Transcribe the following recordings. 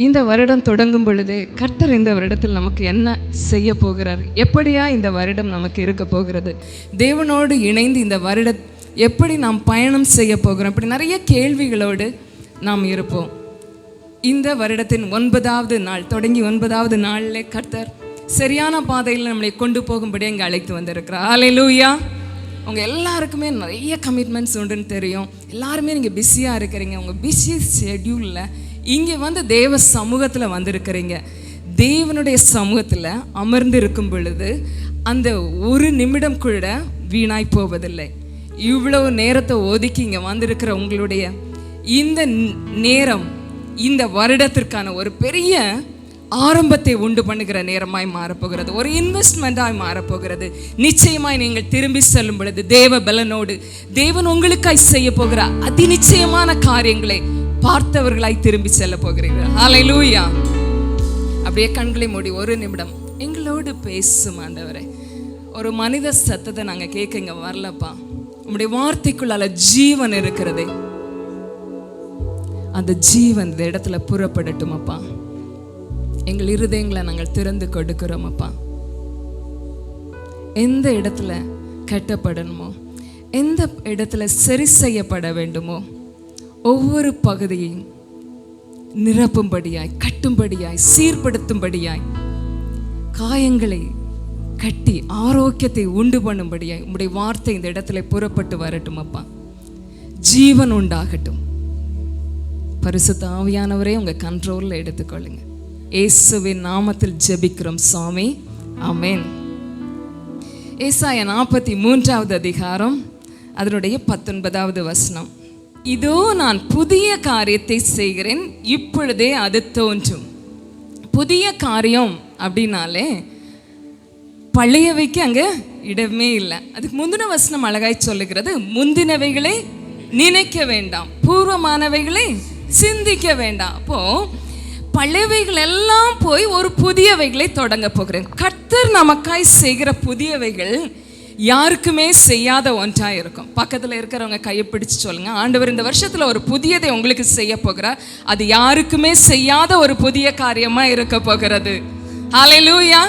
இந்த வருடம் தொடங்கும் பொழுது கர்த்தர் இந்த வருடத்தில் நமக்கு என்ன செய்ய போகிறார், எப்படியா இந்த வருடம் நமக்கு இருக்க போகிறது, தேவனோடு இணைந்து இந்த வருடம் எப்படி நாம் பயணம் செய்ய போகிறோம், இப்படி நிறைய கேள்விகளோடு நாம் இருப்போம். இந்த வருடத்தின் 9வது நாள் தொடங்கி 9வது நாளில் கர்த்தர் சரியான பாதையில் நம்மளை கொண்டு போகும்படி இங்கே அழைத்து வந்திருக்கிறார். ஹல்லேலூயா. உங்கள் எல்லாருக்குமே நிறைய கமிட்மெண்ட்ஸ் உண்டுன்னு தெரியும். எல்லாருமே நீங்கள் பிஸியாக இருக்கிறீங்க. உங்கள் பிஸி ஷெட்யூலில் இங்கே வந்து தேவ சமூகத்தில் வந்திருக்கிறீங்க. தேவனுடைய சமூகத்தில் அமர்ந்து இருக்கும் பொழுது அந்த ஒரு நிமிடம் கூட வீணாய் போவதில்லை. இவ்வளவு நேரத்தை ஒதுக்கி இங்கே வந்திருக்கிற உங்களுடைய இந்த நேரம் இந்த வருடத்திற்கான ஒரு பெரிய ஆரம்பத்தை உண்டு பண்ணுகிற நேரமாய் மாறப்போகிறது, ஒரு இன்வெஸ்ட்மெண்ட்டாய் மாறப்போகிறது. நிச்சயமாய் நீங்கள் திரும்பி செல்லும் பொழுது தேவ பலனோடு தேவன் உங்களுக்காய் செய்ய போகிற அதி நிச்சயமான காரியங்களை பார்த்தவர்களாய் திரும்பி செல்ல போகிறீர்கள். ஹல்லேலூயா. அப்படியே கண்களை மூடி ஒரு நிமிடம் எங்களோடு பேசும் ஆண்டவரே. ஒரு மனித சத்தத்தை நாங்கள் கேட்க இங்கே வரலப்பா. உங்களுடைய வார்த்தைக்குள்ளால ஜீவன் இருக்கிறதே, அந்த ஜீவன் இந்த இடத்துல புறப்படட்டும் அப்பா. எங்கள் இருதயங்களை நாங்கள் திறந்து கொடுக்கிறோம் அப்பா. எந்த இடத்துல கட்டப்படணுமோ, எந்த இடத்துல சரி செய்யப்பட வேண்டுமோ, ஒவ்வொரு பகுதியையும் நிரப்பும்படியாய், கட்டும்படியாய், சீர்படுத்தும்படியாய், காயங்களை கட்டி ஆரோக்கியத்தை உண்டு பண்ணும்படியாய் உம்முடைய வார்த்தை இந்த இடத்துல புறப்பட்டு வரட்டும் அப்பா. ஜீவன் உண்டாகட்டும். பரிசுத்த ஆவியானவரே உங்க கண்ட்ரோல்ல எடுத்துக்கொள்ளுங்க. இயேசுவின் நாமத்தில் ஜெபிக்கிறோம் சாமி, ஆமென். ஏசாயா 43வது அதிகாரம் அதனுடைய 19வது வசனம். இதோ நான் புதிய காரியத்தை செய்கிறேன், இப்பொழுதே அது தோன்றும். புதிய காரியம் அப்படின்னாலே பழையவைக்கு அங்கே இடமே இல்லை. அதுக்கு முந்தின வசனம் அழகாய் சொல்லுகிறது, முந்தினவைகளை நினைக்க வேண்டாம், பூர்வமானவைகளை சிந்திக்க வேண்டாம். அப்போ பழையவைகள் எல்லாம் போய் ஒரு புதியவைகளை தொடங்க போகிறேன். கர்த்தர் நமக்காய் செய்கிற புதியவைகள் யாருக்குமே செய்யாத ஒன்றாக இருக்கும். பக்கத்தில் இருக்கிறவங்க கையை பிடிச்சு சொல்லுங்க, ஆண்டவர் இந்த வருஷத்தில் ஒரு புதியதை உங்களுக்கு செய்ய போகிறார். அது யாருக்குமே செய்யாத ஒரு புதிய காரியமாக இருக்க போகிறது. ஹல்லேலூயா.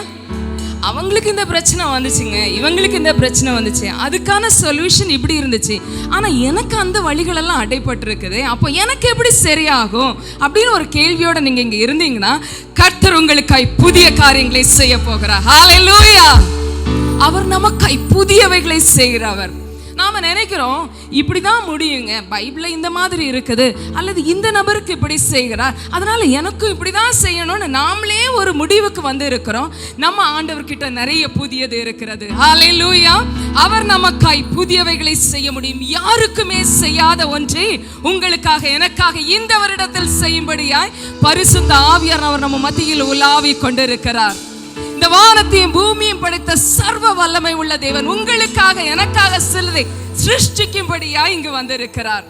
அவங்களுக்கு இந்த பிரச்சனை வந்துச்சுங்க, இவங்களுக்கு இந்த பிரச்சனை வந்துச்சு, அதுக்கான சொல்யூஷன் இப்படி இருந்துச்சு, ஆனால் எனக்கு அந்த வழிகளெல்லாம் அடைப்பட்டு இருக்குது, அப்போ எனக்கு எப்படி சரியாகும் அப்படின்னு ஒரு கேள்வியோட நீங்கள் இங்கே இருந்தீங்கன்னா கர்த்தர் உங்களுக்காய் புதிய காரியங்களை செய்ய போகிறார். ஹல்லேலூயா. அவர் நமக்காய் புதியவைகளை செய்கிறவர். நாம நினைக்கிறோம் இப்படிதான் முடியுங்க, பைபிள்ல இந்த மாதிரி இருக்குது, அல்லது இந்த நபருக்கு இப்படி செய்கிறார், அதனால எனக்கும் இப்படிதான் செய்யணும்னு நாமளே ஒரு முடிவுக்கு வந்து இருக்கிறோம். நம்ம ஆண்டவர்கிட்ட நிறைய புதியது இருக்கிறது. ஹல்லேலூயா. அவர் நமக்காய் புதியவைகளை செய்ய முடியும். யாருக்குமே செய்யாத ஒன்றை உங்களுக்காக எனக்காக இந்த வருடத்தில் செய்யும்படியாய் பரிசுத்த ஆவியானவர் நம்ம மத்தியில் உலாவி கொண்டிருக்கிறார். இந்த வானத்தையும் பூமியும் படைத்த சர்வ வல்லமை உள்ள தேவன் உங்களுக்காக எனக்காக சிலதை சிருஷ்டிக்கும்படியா இங்கு வந்திருக்கிறார்.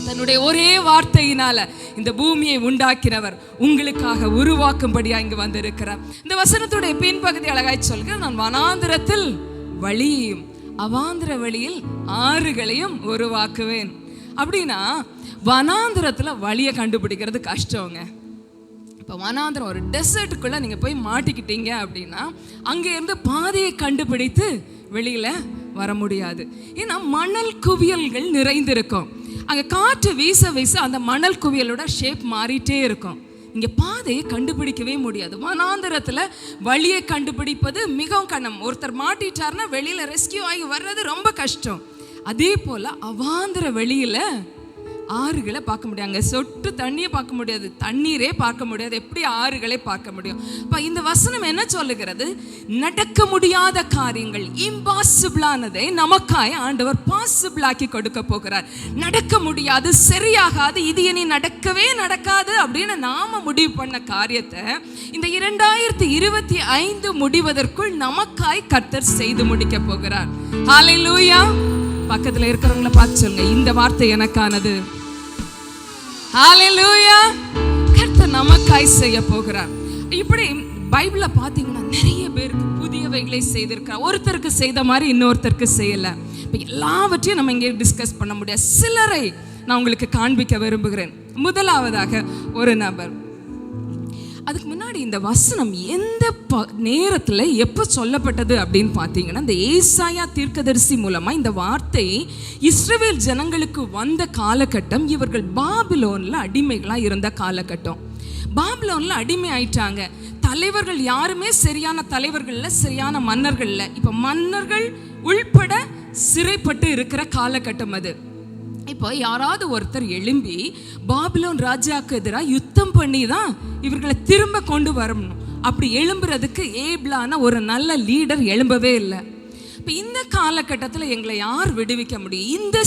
தன்னுடைய ஒரே வார்த்தையினால இந்த பூமியை உண்டாக்கினவர் உங்களுக்காக உருவாக்கும்படியா இங்கு வந்திருக்கிறார். இந்த வசனத்துடைய பின்பகுதி அழகாய் சொல்கிறேன், நான் வனாந்திரத்தில் வழியையும் அவாந்திர வழியில் ஆறுகளையும் உருவாக்குவேன். அப்படின்னா வனாந்திரத்துல வழியை கண்டுபிடிக்கிறது கஷ்டங்க. இப்போ வனாந்திரம் ஒரு டெசர்ட்டுக்குள்ளே நீங்கள் போய் மாட்டிக்கிட்டீங்க அப்படின்னா அங்கேருந்து பாதையை கண்டுபிடித்து வெளியில் வர முடியாது. ஏன்னா மணல் குவியல்கள் நிறைந்திருக்கும். அங்கே காற்று வீச வீச அந்த மணல் குவியலோட ஷேப் மாறிட்டே இருக்கும். இங்கே பாதையை கண்டுபிடிக்கவே முடியாது. வனாந்திரத்தில் வழியை கண்டுபிடிப்பது மிகவும் கஷ்டம். ஒருத்தர் மாட்டிட்டார்னா வெளியில் ரெஸ்கியூ ஆகி வர்றது ரொம்ப கஷ்டம். அதே போல் அவாந்திர வெளியில் ஆறுகளை பார்க்க முடியும். அங்கே சொட்டு தண்ணியை பார்க்க முடியாது, தண்ணீரே பார்க்க முடியாது, எப்படி ஆறுகளை பார்க்க முடியும்? இப்போ இந்த வசனம் என்ன சொல்லுகிறது? நடக்க முடியாத காரியங்கள், இம்பாசிபிளானதை நமக்காய் ஆண்டவர் பாசிபிள் ஆக்கி கொடுக்க போகிறார். நடக்க முடியாது, சரியாகாது, இது இனி நடக்கவே நடக்காது அப்படின்னு நாம முடிவு பண்ண காரியத்தை இந்த 2025 முடிவதற்குள் நமக்காய் கர்த்தர் செய்து முடிக்க போகிறார். ஹல்லேலூயா. பக்கத்தில் இருக்கிறவங்களை பார்த்து சொல்லுங்க, இந்த வார்த்தை எனக்கானது. ஹல்லேலூயா. கர்த்தர் நமக்காய் செய்ய போகிறார். இப்படி பைபிள்ல பாத்தீங்கன்னா நிறைய பேருக்கு புதியவைகளை செய்திருக்கிறார். ஒருத்தருக்கு செய்த மாதிரி இன்னொருத்தருக்கு செய்யல. இப்போ எல்லாவற்றையும் நம்ம இங்கே டிஸ்கஸ் பண்ண முடியாது. சிலரை நான் உங்களுக்கு காண்பிக்க விரும்புகிறேன். முதலாவதாக ஒரு நபர் முன்னாடி இந்த வசனம் எந்த நேரத்தில் எப்போ சொல்லப்பட்டது அப்படின்னு பார்த்தீங்கன்னா, இந்த ஏசாயா தீர்க்கதரிசி மூலமாக இந்த வார்த்தை இஸ்ரவேல் ஜனங்களுக்கு வந்த காலகட்டம். இவர்கள் பாபிலோனில் அடிமைகளாக இருந்த காலகட்டம். பாபிலோனில் அடிமை ஆயிட்டாங்க. தலைவர்கள் யாருமே சரியான தலைவர்கள்ல, சரியான மன்னர்கள்ல. இப்போ மன்னர்கள் உள்பட சிறைப்பட்டு இருக்கிற காலகட்டம் அது. இப்போ யாராவது ஒருத்தர் எழும்பி பாபிலோன் ராஜாவுக்கு எதிராக யுத்தம் பண்ணி தான் இவர்களை திரும்ப கொண்டு வரணும். அப்படி எழும்புறதுக்கு ஏபிளான ஒரு நல்ல லீடர் எழும்பவே இல்லை. இப்போ இந்த காலகட்டத்தில் எங்களை யார் விடுவிக்க முடியும்? இந்த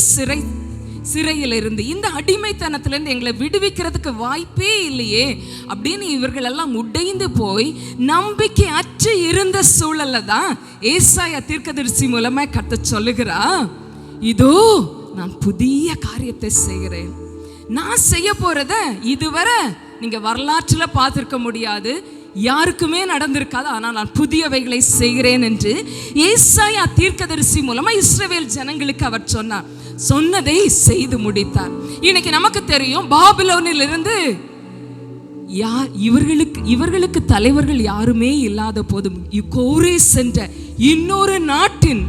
சிறையிலிருந்து, இந்த அடிமைத்தனத்திலிருந்து எங்களை விடுவிக்கிறதுக்கு வாய்ப்பே இல்லையே அப்படின்னு இவர்கள் எல்லாம் உடைந்து போய் நம்பிக்கை அற்று இருந்த சூழல்ல தான் ஏசாயா தீர்க்கதரிசி மூலமா கர்த்தர் சொல்லுகிறா, இதோ நான் புதிய காரியத்தை செய்கிறேன். நான் செய்ய போறத இதுவரை நீங்க வரலாற்றுல பார்த்திருக்க முடியாது, யாருக்குமே நடந்திருக்காது. ஆனால் நான் புதியவைகளை செய்கிறேன் என்று ஏசாயா தீர்க்கதரிசி மூலமா இஸ்ரவேல் ஜனங்களுக்கு அவர் சொன்னார். சொன்னதை செய்து முடித்தார். இன்னைக்கு நமக்கு தெரியும், பாபிலோனில் இருந்து இவர்களுக்கு தலைவர்கள் யாருமே இல்லாத போதும் கோரேஸ் என்ற இன்னொரு நாட்டின்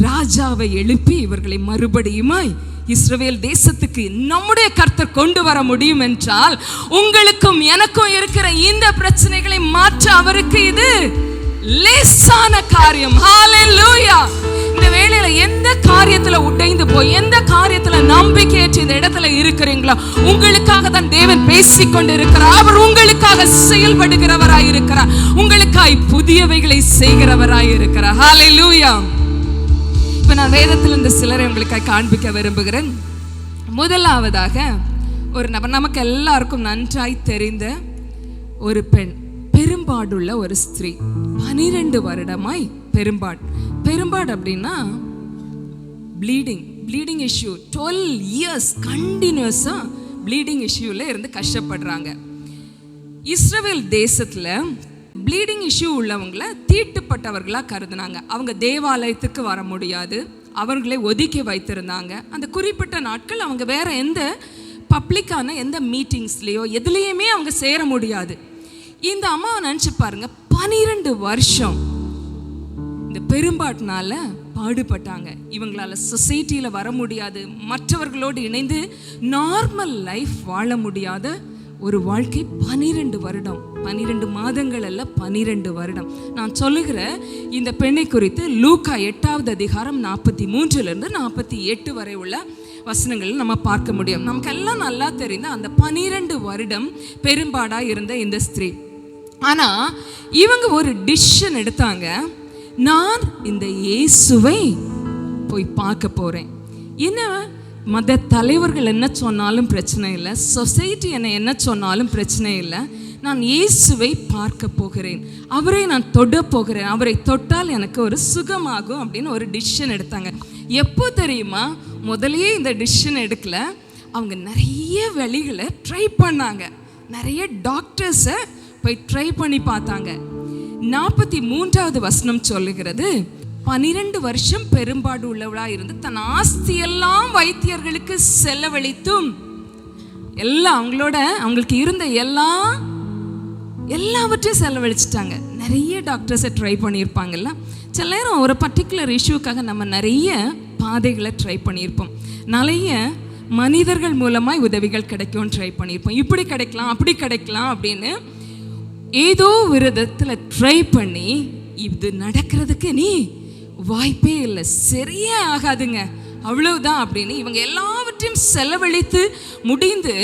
ராஜாவை எழுப்பி இவர்களை மறுபடியுமாய் இஸ்ரவேல் தேசத்துக்கு நம்முடைய கர்த்தர் கொண்டு வர முடியும் என்றால், உங்களுக்கும் எனக்கும் இருக்கிற இந்த பிரச்சனைகளை மாற்ற அவருக்கு இது லேசான காரியம். ஹல்லேலூயா. இந்த வேளையில எந்த காரியத்துல உடைந்து போய், எந்த காரியத்துல நம்பிக்கையற்ற இந்த இடத்துல இருக்கிறீங்களோ, உங்களுக்காக தான் தேவன் பேசிக்கொண்டு இருக்கிறார். அவர் உங்களுக்காக செயல்படுகிறவராய் இருக்கிறார். உங்களுக்காய் புதியவைகளை செய்கிறவராய் இருக்கிறார். ஹல்லேலூயா. இப்ப நான் வேதத்திலிருந்து சிலரை உங்களுக்காக காண்பிக்க விரும்புகிறேன். முதலாவதாக ஒரு நபர், நமக்கு எல்லாருக்கும் நன்றாய் தெரிந்த ஒரு பெண், பெரும்பாடுள்ள ஒரு ஸ்திரீ. 12 வருடமாய் பெரும்பாடு அப்படின்னா ப்ளீடிங் இஷ்யூ. 12 இயர்ஸ் கண்டினியூஸா ப்ளீடிங் இஷ்யூல இருந்து கஷ்டப்படுறாங்க. இஸ்ரவேல் தேசத்துல ப்ளீடிங் இஷ்யூ உள்ளவங்களை தீட்டுப்பட்டவர்களா கருதுனாங்க. அவங்க தேவாலயத்துக்கு வர முடியாது, அவர்களை ஒதுக்கி வைத்திருந்தாங்க. அந்த குறிப்பிட்ட நாட்கள் அவங்க வேற எந்த பப்ளிக்கான எந்த மீட்டிங்ஸ்லேயோ எதுலேயுமே அவங்க சேர முடியாது. இந்த அம்மாவை நினச்சி பாருங்க, 12 வருஷம் இந்த பெரும்பாட்டினால பாடுபட்டாங்க. இவங்களால சொசைட்டியில் வர முடியாது, மற்றவர்களோடு இணைந்து நார்மல் லைஃப் வாழ முடியாத ஒரு வாழ்க்கை. 12 வருடம், 12 மாதங்கள் அல்ல, 12 வருடம். நான் சொல்லுகிற இந்த பெண்ணை குறித்து லூக்கா 8வது அதிகாரம் 43 48 வரை உள்ள வசனங்கள் நம்ம பார்க்க முடியும். நமக்கு எல்லாம் நல்லா தெரிந்த அந்த 12 வருடம் பெரும்பாடா இருந்த இந்த ஸ்திரீ. ஆனா இவங்க ஒரு டிசிஷன் எடுத்தாங்க, நான் இந்த இயேசுவை போய் பார்க்க போறேன். என்ன மத தலைவர்கள் என்ன சொன்னாலும் பிரச்சனை இல்லை, சொசைட்டி என்ன சொன்னாலும் பிரச்சனை இல்லை, நான் இயேசுவை பார்க்க போகிறேன், அவரை நான் தொட போகிறேன், அவரை தொட்டால் எனக்கு ஒரு சுகமாகும் அப்படின்னு ஒரு டிசிஷன் எடுத்தாங்க. எப்போ தெரியுமா? முதலையே இந்த டிசிஷன் எடுக்கல, அவங்க நிறைய வழிகளை ட்ரை பண்ணாங்க, நிறைய டாக்டர்ஸை போய் ட்ரை பண்ணி பார்த்தாங்க. 43வது வசனம் சொல்லுகிறது, 12 வருஷம் பெரும்பாடு உள்ளவளாக இருந்து தன் ஆஸ்தியெல்லாம் வைத்தியர்களுக்கு செலவழித்தும், எல்லாம் அவங்களுக்கு இருந்த எல்லாவற்றையும் செலவழிச்சிட்டாங்க. நிறைய டாக்டர்ஸை ட்ரை பண்ணியிருப்பாங்கல்ல. சில நேரம் ஒரு பர்டிகுலர் இஷ்யூக்காக நம்ம நிறைய பாதைகளை ட்ரை பண்ணியிருப்போம், நிறைய மனிதர்கள் மூலமாக உதவிகள் கிடைக்கும் ட்ரை பண்ணியிருப்போம். இப்படி கிடைக்கலாம் அப்படி கிடைக்கலாம் அப்படின்னு ஏதோ விரதத்தில் ட்ரை பண்ணி, இது நடக்கிறதுக்கு நீ வாய்ப்பே இல்லை, சரியே ஆகாதுங்க, அவ்வளவுதான் அப்படின்னு இவங்க எல்லாவற்றையும் செலவழித்து முடிந்து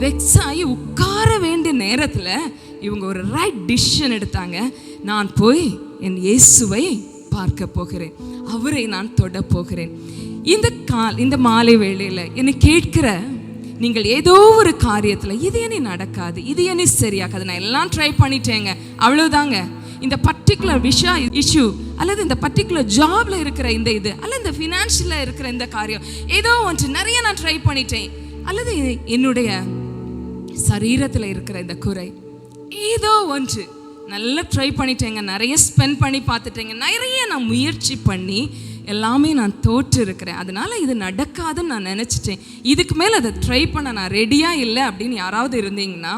வெக்ஸ் ஆகி உட்கார வேண்டிய நேரத்தில் இவங்க ஒரு ரைட் டிசிஷன் எடுத்தாங்க. நான் போய் என் இயேசுவை பார்க்க போகிறேன், அவரை நான் தொட போகிறேன். இந்த மாலை வேளையில் என்னை கேட்கிற நீங்கள் ஏதோ ஒரு காரியத்தில் இது என்ன நடக்காது, இது என்ன சரியாகாது, நான் எல்லாம் ட்ரை பண்ணிட்டேங்க, அவ்வளோதாங்க, இந்த பர்டிகுலர் இஷ்யூ அல்லது இந்த பர்டிகுலர் ஜாப்ல இருக்கிற இந்த இது அல்லது இந்த ஃபினான்ஷியலில் இருக்கிற இந்த காரியம் ஏதோ ஒன்று நிறைய நான் ட்ரை பண்ணிட்டேன், அல்லது என்னுடைய சரீரத்தில் இருக்கிற இந்த குறை ஏதோ ஒன்று நல்லா ட்ரை பண்ணிட்டேங்க, நிறைய ஸ்பெண்ட் பண்ணி பார்த்துட்டேங்க, நிறைய நான் முயற்சி பண்ணி எல்லாமே நான் தோற்று இருக்கிறேன், அதனால இது நடக்காதுன்னு நான் நினச்சிட்டேன், இதுக்கு மேலே அதை ட்ரை பண்ண நான் ரெடியாக இல்லை அப்படின்னு யாராவது இருந்தீங்கன்னா,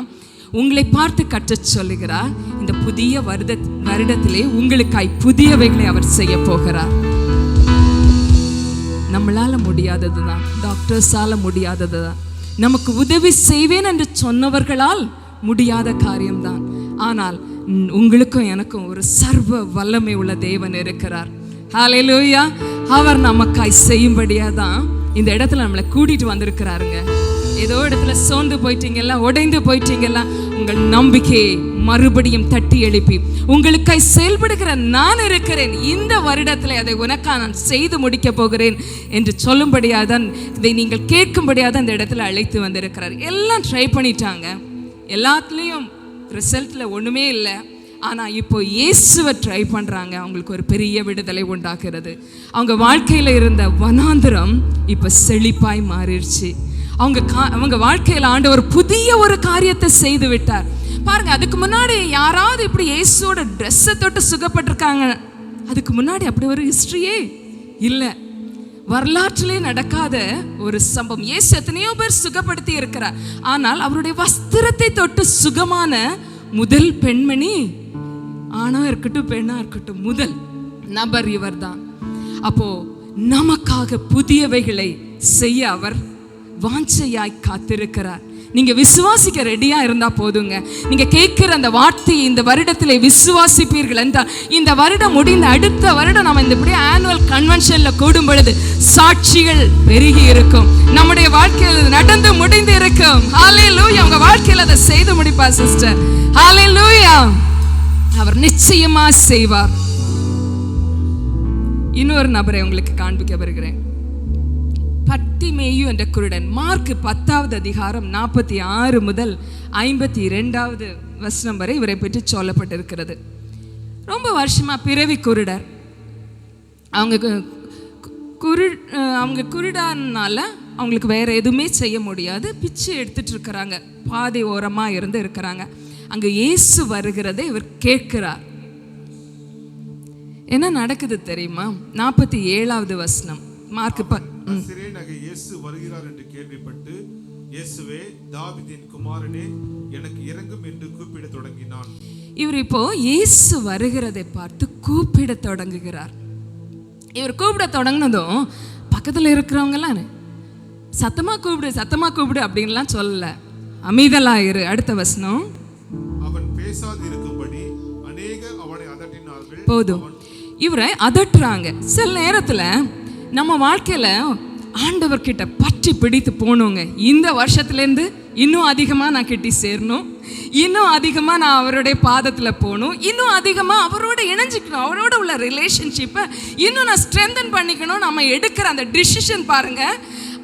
உங்களை பார்த்து கற்றச் சொல்லுகிறார். இந்த புதிய வருடத்திலே உங்களுக்காய் புதியவைகளை அவர் செய்ய போகிறார். நம்மளால முடியாததுதான், டாக்டர்ஸால முடியாததுதான், நமக்கு உதவி செய்வேன் என்று சொன்னவர்களால் முடியாத காரியம்தான். ஆனால் உங்களுக்கும் எனக்கும் ஒரு சர்வ வல்லமை உள்ள தேவன் இருக்கிறார். ஹல்லேலூயா. அவர் நமக்காய் செய்யும்படியா தான் இந்த இடத்துல நம்மளை கூட்டிட்டு வந்திருக்கிறாருங்க. ஏதோ இடத்துல சோர்ந்து போயிட்டீங்கல்ல, உடைந்து போயிட்டீங்கல்ல, உங்கள் நம்பிக்கையை மறுபடியும் தட்டி எழுப்பி உங்களுக்காய் செயல்படுகிற நான் இருக்கிறேன், இந்த வருடத்தில் அதை உனக்காக நான் செய்து முடிக்க போகிறேன் என்று சொல்லும்படியாதான், இதை நீங்கள் கேட்கும்படியாதான் இந்த இடத்துல அழைத்து வந்திருக்கிறார். எல்லாம் ட்ரை பண்ணிட்டாங்க, எல்லாத்துலேயும் ரிசல்ட்டில் ஒன்றுமே இல்லை. ஆனால் இப்போ இயேசுவை ட்ரை பண்ணுறாங்க. அவங்களுக்கு ஒரு பெரிய விடுதலை உண்டாகிறது. அவங்க வாழ்க்கையில் இருந்த வனாந்திரம் இப்போ செழிப்பாய் மாறிடுச்சு. அவங்க வாழ்க்கையில் ஆண்டவர் புதிய ஒரு காரியத்தை செய்து விட்டார். பாருங்க, அதுக்கு முன்னாடி யாராவது இப்படி இயேசுவோட ட்ரெஸ்ஸை தொட்டு சுகப்பட்டிருக்காங்க? அதுக்கு முன்னாடி அப்படி ஒரு ஹிஸ்டரியே இல்லை. வரலாற்றிலே நடக்காத ஒரு சம்பவம். இயேசு எத்தனையோ பேர் சுகப்படுத்தி இருக்கிறார். ஆனால் அவருடைய வஸ்திரத்தை தொட்டு சுகமான முதல் பெண்மணி, ஆணா இருக்கட்டும் பெண்ணா இருக்கட்டும், முதல் நபர் இவர் தான். அப்போ நமக்காக புதியவைகளை செய்ய அவர் வாஞ்சையாய் காத்திருக்கிறார். நீங்க விசுவாசிக்க ரெடியா இருந்தா போதுங்க. நீங்க கேட்கிற அந்த வார்த்தையை இந்த வருடத்திலே விசுவாசிப்பீர்கள் என்றால், இந்த வருடம் முடிந்த அடுத்த வருடம் நம்ம இந்த ஆனுவல் கன்வென்ஷன்ல கூடும் பொழுது சாட்சிகள் பெருகி இருக்கும். நம்முடைய வாழ்க்கையில் நடந்து முடிந்து இருக்கும். ஹல்லேலூயா. உங்க வாழ்க்கையில் அதை செய்து முடிப்பார் சிஸ்டர். ஹல்லேலூயா. அவர் நிச்சயமா செய்வார். இன்னொரு நபரை உங்களுக்கு காண்பிக்க வருகிறேன். பர்த்திமேயு என்ற குருடன். மார்க் 10வது அதிகாரம் 46 முதல் 52வது வசனம் வரை இவரை பற்றி சொல்லப்பட்டிருக்கிறது. ரொம்ப வருஷமா பிறவி குருடர். அவங்க குருடானால அவங்களுக்கு வேற எதுவுமே செய்ய முடியாது. பிச்சை எடுத்துட்டு இருக்கிறாங்க, பாதை ஓரமா இருந்து இருக்கிறாங்க. அங்க இயேசு வருகிறதை இவர் கேட்கிறார். என்ன நடக்குது தெரியுமா? 47வது வசனம் மார்க். இயேசு வருகிறார் என்று கேள்விப்பட்டு, இயேசுவே தாவீதின் குமாரனே எனக்கு இரங்கும் என்று கூப்பிட தொடங்கினான். இவர் இப்போ இயேசு வருகிறதை பார்த்து கூப்பிட தொடங்குகிறார். இவர் கூப்பிட தொடங்கினதும் பக்கத்துல இருக்கிறவங்கலாம் சத்தமா கூப்பிடு அப்படின்லாம் சொல்லல, அமைதலாயிரு. அடுத்த வசனம், அவன் பேசாது இருக்கும்படி அநேகர் அவனை அதட்டினார்கள். போதும், இவரை அதட்டுறாங்க. சில நேரத்துல நம்ம வாழ்க்கையில ஆண்டவர்கிட்ட பற்றி பிடித்து போகணுங்க. இந்த வருஷத்துலேருந்து இன்னும் அதிகமாக நான் கிட்டி சேரணும், இன்னும் அதிகமாக நான் அவருடைய பாதத்தில் போகணும், இன்னும் அதிகமாக அவரோட இணைஞ்சிக்கணும், அவரோட உள்ள ரிலேஷன்ஷிப்பை இன்னும் நான் ஸ்ட்ரென்தன் பண்ணிக்கணும். நம்ம எடுக்கிற அந்த டிசிஷன் பாருங்க,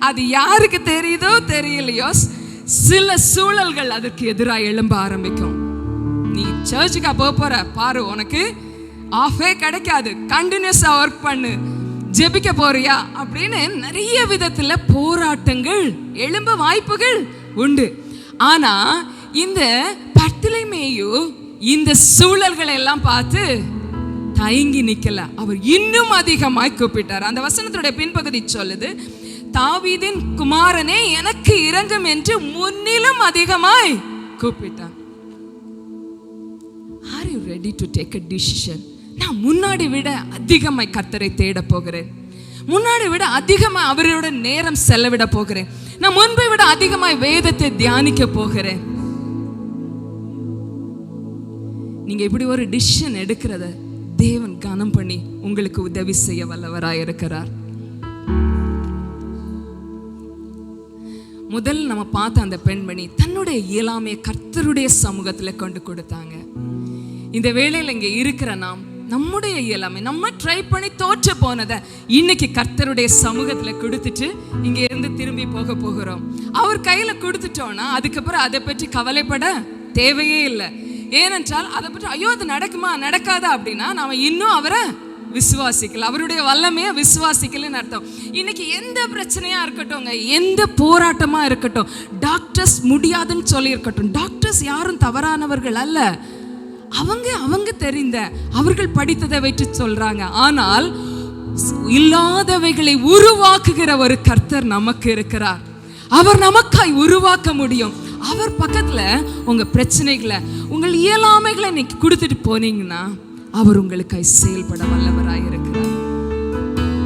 அது யாருக்கு தெரியுதோ தெரியலையோ, சில சூழல்கள் அதற்கு எதிராக எழும்ப ஆரம்பிக்கும். நீ சர்ச்சுக்கா போற பாரு, உனக்கு ஆஃபே கிடைக்காது, கண்டினியூஸா ஒர்க் பண்ணு, ஜெபிக்க போறியா அப்படின்னு நிறைய விதத்துல போராட்டங்கள் எழும்ப வாய்ப்புகள் உண்டு. ஆனா இந்த பர்த்திமேயு இந்த சூழல்களை எல்லாம் பார்த்து தயங்கி நிக்கல, அவர் இன்னும் அதிகமாய் கூப்பிட்டார். அந்த வசனத்துடைய பின்பகுதி சொல்லுது, தாவீதின் குமாரனே எனக்கு இரங்கும் என்று முன்னிலும் அதிகமாய் கூப்பிட்டார். Are you ready to take a decision? நான் முன்னாடி விட அதிகமாய் கர்த்தரை தேட போகிறேன், முன்னாடி விட அதிகமாய் அவரோட நேரம் செலவிட போகிறேன், நான் முன்பை விட அதிகமாய் வேதத்தை தியானிக்க போகிறேன். நீங்க இப்படி ஒரு டிசிஷன் எடுக்கிறத தேவன் கனம் பண்ணி உங்களுக்கு உதவி செய்ய வல்லவராய் இருக்கிறார். முதல் நம்ம பார்த்த அந்த பெண்மணி தன்னுடைய இயலாமையை கர்த்தருடைய சமூகத்துல கொண்டு கொடுத்தாங்க. இந்த வேளையில் இங்க இருக்கிற நாம் நம்முடைய இயலாமை, நம்ம ட்ரை பண்ணி தோற்று போனதை இன்னைக்கு கர்த்தருடைய சமூகத்துல கொடுத்துட்டு இங்க இருந்து திரும்பி போக போகிறோம். அவர் கையில கொடுத்துட்டோம்னா அதுக்கப்புறம் அதை பற்றி கவலைப்பட தேவையே இல்லை. ஏனென்றால் அதை பற்றி ஐயோ அது நடக்குமா நடக்காதா அப்படின்னா நாம இன்னும் அவரை விசுவாசிக்கல, அவருடைய வல்லமையை விசுவாசிக்கலன்னு அர்த்தம். இன்னைக்கு எந்த பிரச்சனையா இருக்கட்டும், எந்த போராட்டமா இருக்கட்டும், டாக்டர்ஸ் முடியாதுன்னு சொல்லி இருக்கட்டும், டாக்டர்ஸ் யாரும் தவறானவர்கள் அல்ல, அவங்க தெரிந்த அவர்கள் படித்ததை வைத்து சொல்றாங்க. ஆனால் இல்லாதவைகளை உருவாக்குகிற ஒரு கர்த்தர் நமக்கு இருக்கிறார். அவர் நமக்காய் உருவாக்க முடியும். அவர் பக்கத்துல உங்க பிரச்சனைகளை, உங்கள் இயலாமைகளை நீங்க கொடுத்துட்டு போனீங்கன்னா அவர் உங்களுக்காய் செயல்பட வல்லவராய் இருக்கிறார்.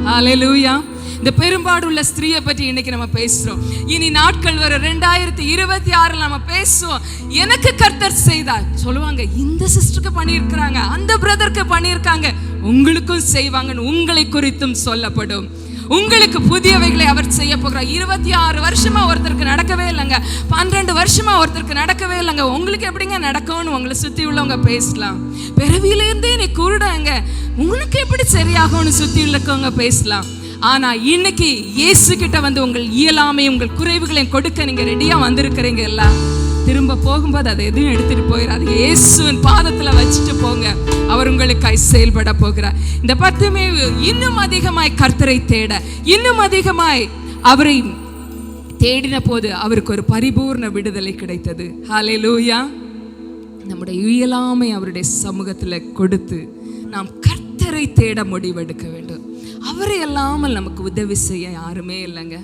ஹல்லேலூயா. இந்த பெரும்பாடுள்ள ஸ்திரீயை பற்றி இன்னைக்கு நம்ம பேசுறோம். இனி நாட்கள் வர 2026 நம்ம பேசுவோம். எனக்கு கர்த்தர் செய்தார் சொல்லுவாங்க, இந்த சிஸ்டருக்கு பண்ணியிருக்கிறாங்க, அந்த பிரதருக்கு பண்ணியிருக்காங்க, உங்களுக்கும் செய்வாங்கன்னு உங்களை குறித்தும் சொல்லப்படும். உங்களுக்கு புதியவைகளை அவர் செய்ய போகிறார். 26 வருஷமா ஒருத்தருக்கு நடக்கவே இல்லைங்க, 12 வருஷமா ஒருத்தருக்கு நடக்கவே இல்லைங்க, உங்களுக்கு எப்படிங்க நடக்கும்னு உங்களை சுத்தி உள்ளவங்க பேசலாம். பிறவியிலேருந்தே நீ குருடாங்க, உங்களுக்கு எப்படி சரியாகும்னு சுத்தி உள்ளவங்க பேசலாம். ஆனா இன்னைக்கு இயேசு கிட்ட வந்து உங்கள் இயலாமை, உங்கள் குறைவுகளையும் கொடுக்க நீங்க ரெடியா வந்திருக்கிறீங்க. எல்லாம் திரும்ப போகும்போது அதை எதுவும் எடுத்துட்டு போயிடாது. இயேசுவின் பாதத்துல வச்சுட்டு போங்க, அவர் உங்களுக்காய் செயல்பட போகிறார். இந்த பர்த்திமேயு இன்னும் அதிகமாய் கர்த்தரை தேட, இன்னும் அதிகமாய் அவரை தேடின போது அவருக்கு ஒரு பரிபூர்ண விடுதலை கிடைத்தது. ஹல்லேலூயா. நம்முடைய இயலாமை அவருடைய சமூகத்துல கொடுத்து நாம் கர்த்தரை தேட முடிவெடுக்க வேண்டும். அவரை இல்லாமல் நமக்கு உதவி செய்ய யாருமே இல்லைங்க.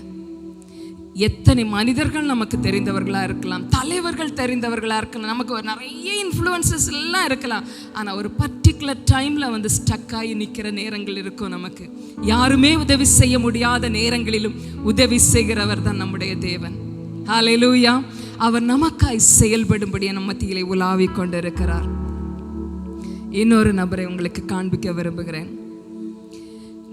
எத்தனை மனிதர்கள் நமக்கு தெரிந்தவர்களா இருக்கலாம், தலைவர்கள் தெரிந்தவர்களா இருக்கலாம், நமக்கு நிறைய இன்ஃப்ளூயன்சஸ் எல்லாம் இருக்கலாம். ஆனா ஒரு பர்டிகுலர் டைம்ல வந்து ஸ்டக் ஆகி நிக்கிற நேரங்கள் இருக்கும். நமக்கு யாருமே உதவி செய்ய முடியாத நேரங்களிலும் உதவி செய்கிறவர் தான் நம்முடைய தேவன். ஹல்லேலூயா. அவர் நமக்காய் செயல்படும்படியா நம்ம மத்தியிலே உலாவிக் கொண்டிருக்கிறார். இன்னொரு நபரை உங்களுக்கு காண்பிக்க விரும்புகிறேன்.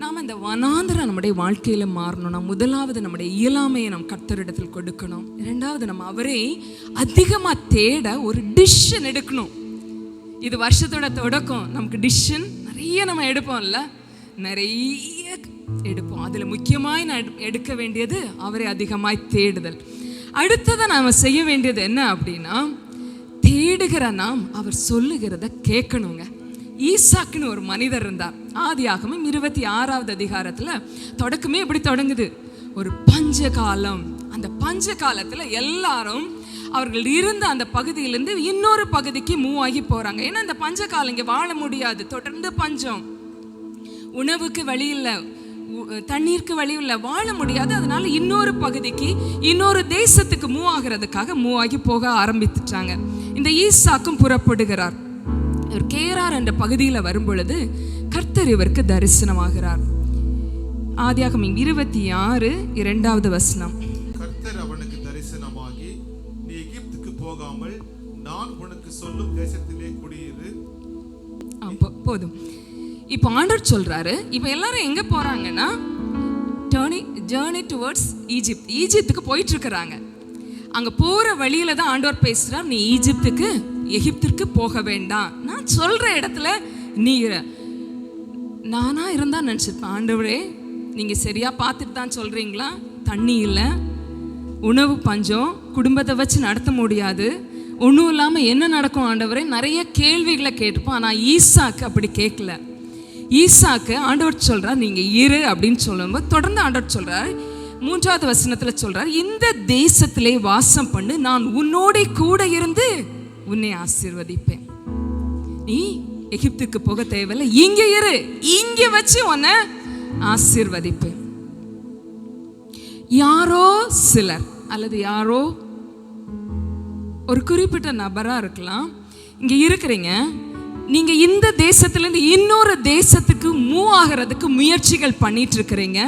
நாம் இந்த வனாந்தரம் நம்முடைய வாழ்க்கையில மாறணும்னா முதலாவது நம்முடைய இயலாமையை நாம் கர்த்தரிடத்தில் கொடுக்கணும். இரண்டாவது நம்ம அவரை அதிகமா தேட ஒரு டிசிஷன் எடுக்கணும். இது வருஷத்தோட தொடக்கம். நமக்கு டிசிஷன் நிறைய நம்ம எடுப்போம்ல, நிறைய எடுப்போம். அதுல முக்கியமாய் நான் எடுக்க வேண்டியது அவரை அதிகமாய் தேடுதல். அடுத்ததை நாம செய்ய வேண்டியது என்ன அப்படின்னா, தேடுகிற நாம் அவர் சொல்லுகிறத கேட்கணுங்க. ஈசாக்குன்னு ஒரு மனிதர் இருந்தார். ஆதியாகமம் 26வது அதிகாரத்துல தொடக்கமே எப்படி தொடங்குது, ஒரு பஞ்ச காலம். அந்த பஞ்ச காலத்துல எல்லாரும் அவர்கள் இருந்த அந்த பகுதியிலிருந்து இன்னொரு பகுதிக்கு மூவ் ஆகி போறாங்க. ஏன்னா இந்த பஞ்ச காலம் இங்க வாழ முடியாது, தொடர்ந்து பஞ்சம், உணவுக்கு வழி இல்லை, தண்ணீருக்கு வழி இல்லை, வாழ முடியாது. அதனால இன்னொரு பகுதிக்கு, இன்னொரு தேசத்துக்கு மூவ் ஆகிறதுக்காக மூவ் ஆகி போக ஆரம்பித்துட்டாங்க. இந்த ஈசாக்கும் புறப்படுகிறார். இவர் கேரார் என்ற பகுதியில் வரும் பொழுது கர்த்தர் இவருக்கு தரிசனமாகிறார். ஆதியாகமம் 26:2 வசனம். கர்த்தர் அவனுக்கு தரிசனமாகி, நீ எகிப்துக்கு போகாமல் நான் உனக்கு சொல்லும் தேசத்திலே குடியிரு. போதும். இப்போ ஆண்டவர் சொல்றாரு, இப்போ எல்லாரும் எங்க போறாங்கன்னா ஜர்னி டுவர்ட்ஸ் ஈஜிப்ட். ஈஜிப்துக்கு போயிட்டு இருக்கிறாங்க. அங்க போற வழியில தான் ஆண்டவர் பேசுறார், நீ எகிப்திற்கு போக வேண்டாம், நான் சொல்ற இடத்துல நீ இரு. நானா இருந்தா நினைச்சிருப்பேன், ஆண்டவரே நீங்க சரியா பார்த்துட்டு தான் சொல்றீங்களா? தண்ணி இல்லை, உணவு பஞ்சம், குடும்பத்தை வச்சு நடத்த முடியாது, ஒன்றும் இல்லாமல் என்ன நடக்கும் ஆண்டவரே, நிறைய கேள்விகளை கேட்டுப்போம். ஆனால் ஈசாக்கு அப்படி கேட்கல. ஈசாக்கு ஆண்டவர் சொல்றார் நீங்க இரு அப்படின்னு சொல்லும்போது தொடர்ந்து ஆண்டவர் சொல்றார் 3வது வசனத்துல சொல்றார், இந்த தேசத்திலே வாசம் பண்ணு, நான் உன்னோட கூட இருந்து உன்னை ஆசீர்வதிப்பேன். நீ எகிப்துக்கு போக தேவையில்லை, இங்க இரு, இங்க வச்சு உன்னை ஆசீர்வதிப்பேன். யாரோ சிலர் அல்லது யாரோ ஒரு குறிப்பிட்ட நபரா இருக்கலாம், இங்க இருக்கிறீங்க, நீங்க இந்த தேசத்திலிருந்து இன்னொரு தேசத்துக்கு மூவ் ஆகிறதுக்கு முயற்சிகள் பண்ணிட்டு இருக்கிறீங்க.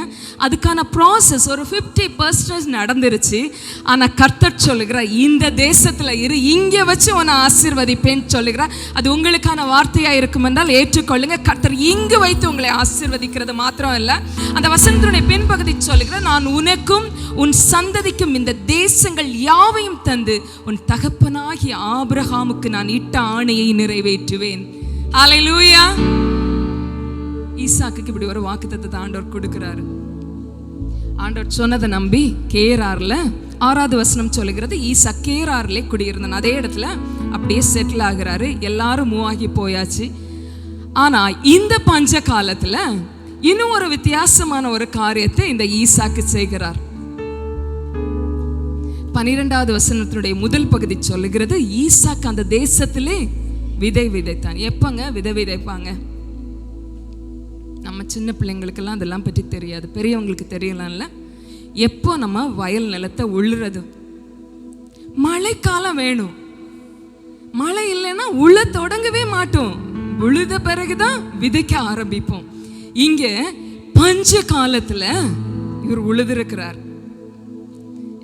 அதுக்கான ப்ராசஸ் ஒரு 50% நடந்துருச்சு. ஆனா கர்த்தர் சொல்லுகிறார், இந்த தேசத்துல இரு, இங்க வச்சு உன்னை ஆசீர்வதிப்பேன்னு சொல்லுகிறார். அது உங்களுக்கான வார்த்தையா இருக்கும் என்றால் ஏற்றுக்கொள்ளுங்க. கர்த்தர் இங்கு வைத்து உங்களை ஆசீர்வதிக்கிறது மாத்திரம் இல்ல, அந்த வசனத்துடைய பின்பகுதி சொல்லுகிறார், நான் உனக்கும் உன் சந்ததிக்கும் இந்த தேசங்கள் யாவையும் தந்து உன் தகப்பனாகிய ஆபிரகாமுக்கு நான் இட்ட ஆணையை நிறைவேற்றுவேன். ஹல்லேலூயா. ஈசாக்குக்கு இப்படி ஒரு வாக்குத்தத்தத்தை ஆண்டவர் கொடுக்கிறாரு. ஆண்டவர் சொன்னதை நம்பி கேரார்ல 6வது வசனம் சொல்லுகிறது, ஈசா கேரார்லே குடியிருந்தான். அதே இடத்துல அப்படியே செட்டில் ஆகிறாரு. எல்லாரும் மூவ் ஆகி போயாச்சு. ஆனா இந்த பஞ்ச காலத்துல இன்னும் ஒரு வித்தியாசமான ஒரு காரியத்தை இந்த ஈசாக்கு செய்கிறார். 12வது வசனத்தினுடைய முதல் பகுதி சொல்லுகிறது, ஈசாக்கு அந்த தேசத்திலே விதை விதைத்தான். எப்பங்க விதை விதைப்பாங்க? நம்ம சின்ன பிள்ளைங்களுக்கெல்லாம் அதெல்லாம் பற்றி தெரியாது, பெரியவங்களுக்கு தெரியலாம்ல. எப்போ நம்ம வயல் நிலத்தை உழுறது, மழைக்காலம் வேணும். மழை இல்லைன்னா உள்ள தொடங்கவே மாட்டோம். உழுத பிறகுதான் விதைக்க ஆரம்பிப்போம். இங்க பஞ்ச காலத்துல இவர் உழுதுருக்கிறார்.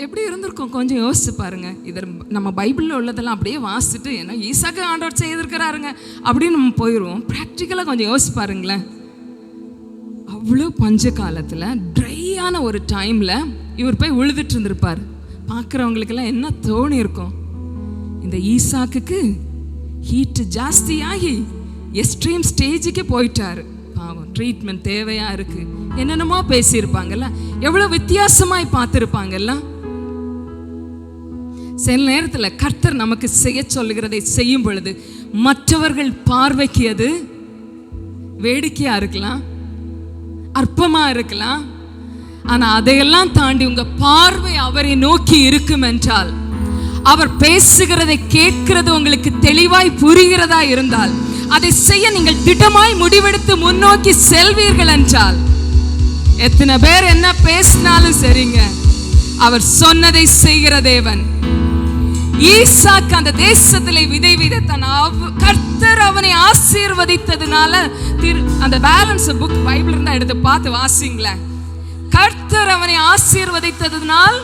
எப்படி இருந்திருக்கும் கொஞ்சம் யோசிச்சு பாருங்க. இதில் நம்ம பைபிளில் உள்ளதெல்லாம் அப்படியே வாசிட்டு ஏன்னா ஈசாக்கு ஆண்டவர் செய்திருக்கிறாருங்க அப்படின்னு நம்ம போயிடுவோம். ப்ராக்டிக்கலாக கொஞ்சம் யோசிச்சு பாருங்களேன். அவ்வளோ பஞ்ச காலத்தில் ட்ரையான ஒரு டைமில் இவர் போய் உழுதுட்டு இருந்திருப்பார். பார்க்குறவங்களுக்கெல்லாம் என்ன தோணி இருக்கும்? இந்த ஈசாக்குக்கு ஹீட்டு ஜாஸ்தியாகி எக்ஸ்ட்ரீம் ஸ்டேஜுக்கு போயிட்டாரு. பாவம், ட்ரீட்மெண்ட் தேவையாக இருக்குது. என்னென்னமோ பேசியிருப்பாங்கல்ல, எவ்வளோ வித்தியாசமாய் பார்த்துருப்பாங்கல்ல. சில நேரத்தில் கர்த்தர் நமக்கு செய்ய சொல்லுகிறதை செய்யும் பொழுது மற்றவர்கள் பார்வைக்கு அது வேடிக்கையா இருக்கலாம், அற்பமா இருக்கலாம். ஆனா அதையெல்லாம் தாண்டி உங்க பார்வை அவரை நோக்கி இருக்கும் என்றால், அவர் பேசுகிறதை கேட்கிறது உங்களுக்கு தெளிவாய் புரிகிறதா இருந்தால், அதை செய்ய நீங்கள் திட்டமாய் முடிவெடுத்து முன்னோக்கி செல்வீர்கள் என்றால், எத்தனை பேர் என்ன பேசினாலும் சரிங்க, அவர் சொன்னதை செய்கிற தேவன். ஈசாக்கு அந்த தேசத்திலே விதை விதைத்தான். கர்த்தர் அவனை ஆசீர்வதித்ததுனால, அந்த பேலன்ஸ் புக் பைபிள் இருந்தா எடுத்து பார்த்து வாசிங்களேன். கர்த்தர் அவனை ஆசீர்வதித்ததுனால்